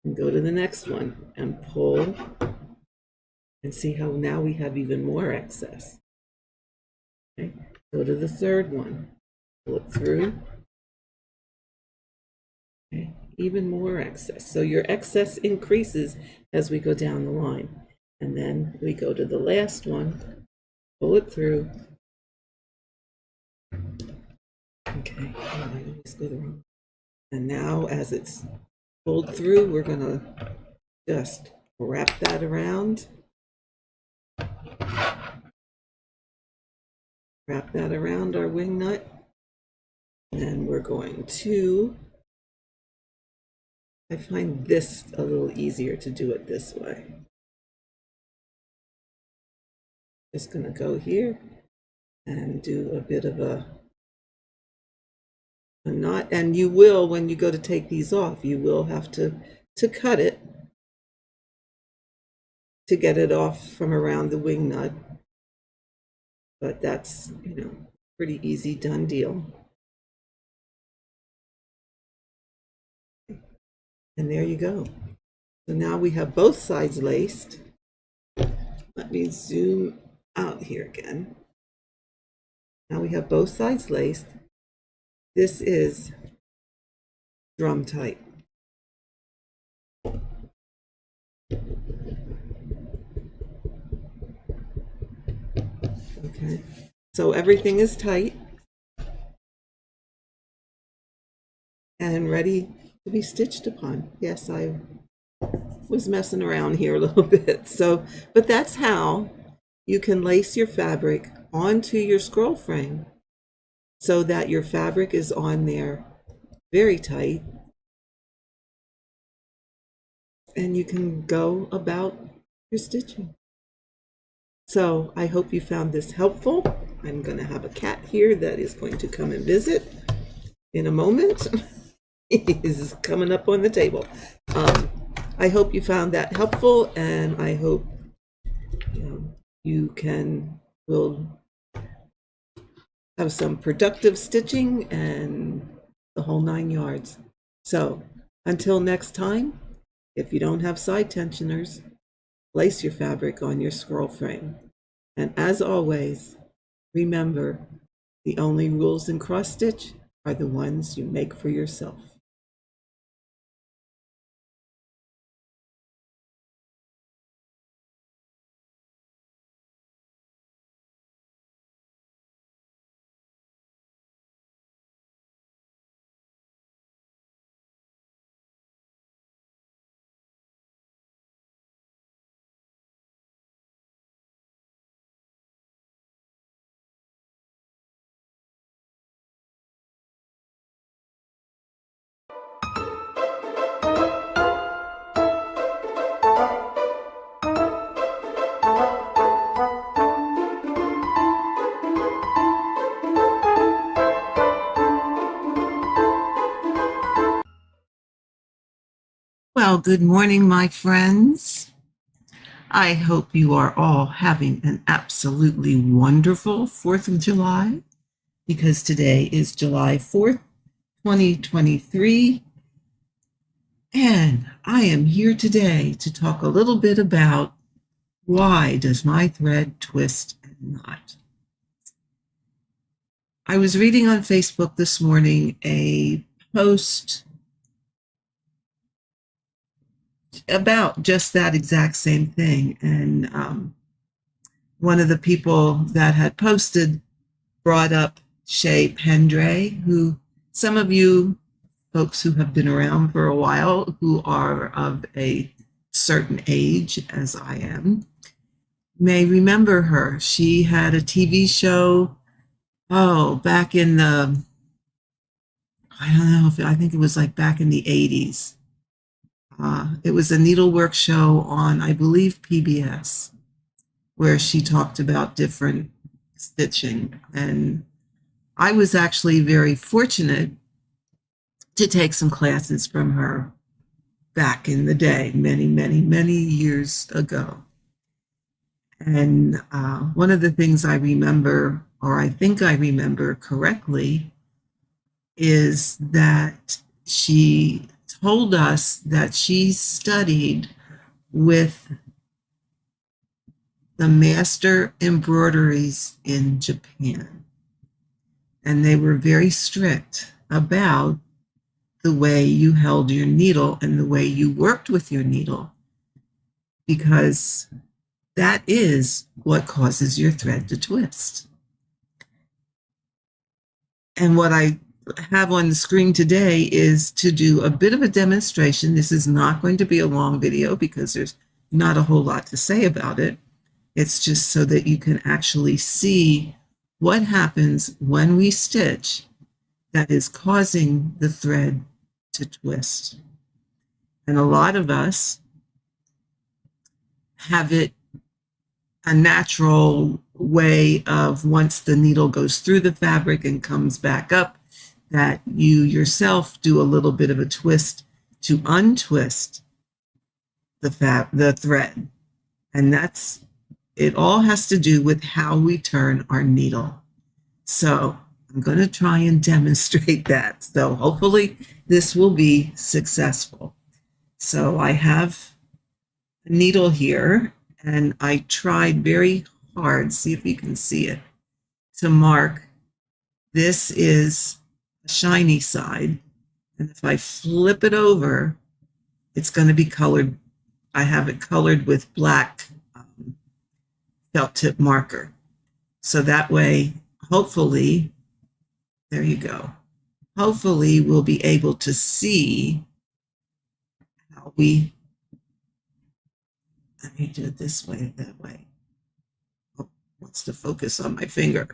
And go to the next one and pull, and see how now we have even more excess. Okay. Go to the third one, pull it through. Okay. Even more excess. So your excess increases as we go down the line. And then we go to the last one, pull it through. Okay, I always go the wrong. And now as it's pulled through, we're going to just wrap that around. Wrap that around our wing nut. And we're going to, I find this a little easier to do it this way. Just going to go here and do a bit of a knot. And you will, when you go to take these off, you will have to cut it to get it off from around the wing nut. But that's, pretty easy, done deal. And there you go. So now we have both sides laced. Let me zoom out here again. Now we have both sides laced. This is drum tight. Okay, so everything is tight and ready to be stitched upon. Yes, I was messing around here a little bit. So, but that's how you can lace your fabric onto your scroll frame so that your fabric is on there very tight, and you can go about your stitching. So I hope you found this helpful. I'm going to have a cat here that is going to come and visit in a moment. He is coming up on the table. I hope you found that helpful, and I hope you will have some productive stitching and the whole 9 yards. So until next time, if you don't have side tensioners, lace your fabric on your scroll frame. And as always, remember, the only rules in cross stitch are the ones you make for yourself. Well, good morning, my friends. I hope you are all having an absolutely wonderful 4th of July, because today is July 4th, 2023. And I am here today to talk a little bit about why does my thread twist and knot. I was reading on Facebook this morning a post about just that exact same thing. And one of the people that had posted brought up Shay Pendray, who some of you folks who have been around for a while, who are of a certain age, as I am, may remember her. She had a TV show, back in the, I don't know, I think it was like back in the 80s. It was a needlework show on, I believe, PBS, where she talked about different stitching. And I was actually very fortunate to take some classes from her back in the day, many, many, many years ago. And one of the things I remember, or I think I remember correctly, is that she told us that she studied with the master embroideries in Japan. And they were very strict about the way you held your needle and the way you worked with your needle, because that is what causes your thread to twist. And what I have on the screen today is to do a bit of a demonstration. This is not going to be a long video because there's not a whole lot to say about it. It's just so that you can actually see what happens when we stitch that is causing the thread to twist. And a lot of us have it a natural way of, once the needle goes through the fabric and comes back up, that you yourself do a little bit of a twist to untwist the thread. And that's, it all has to do with how we turn our needle. So I'm going to try and demonstrate that. So hopefully this will be successful. So I have a needle here, and I tried very hard, see if you can see it, to mark this is the shiny side. And if I flip it over, it's going to be colored. I have it colored with black felt tip marker. So that way, hopefully, there you go. Hopefully we'll be able to see how we, let me do it this way, that way. Oh, wants to focus on my finger.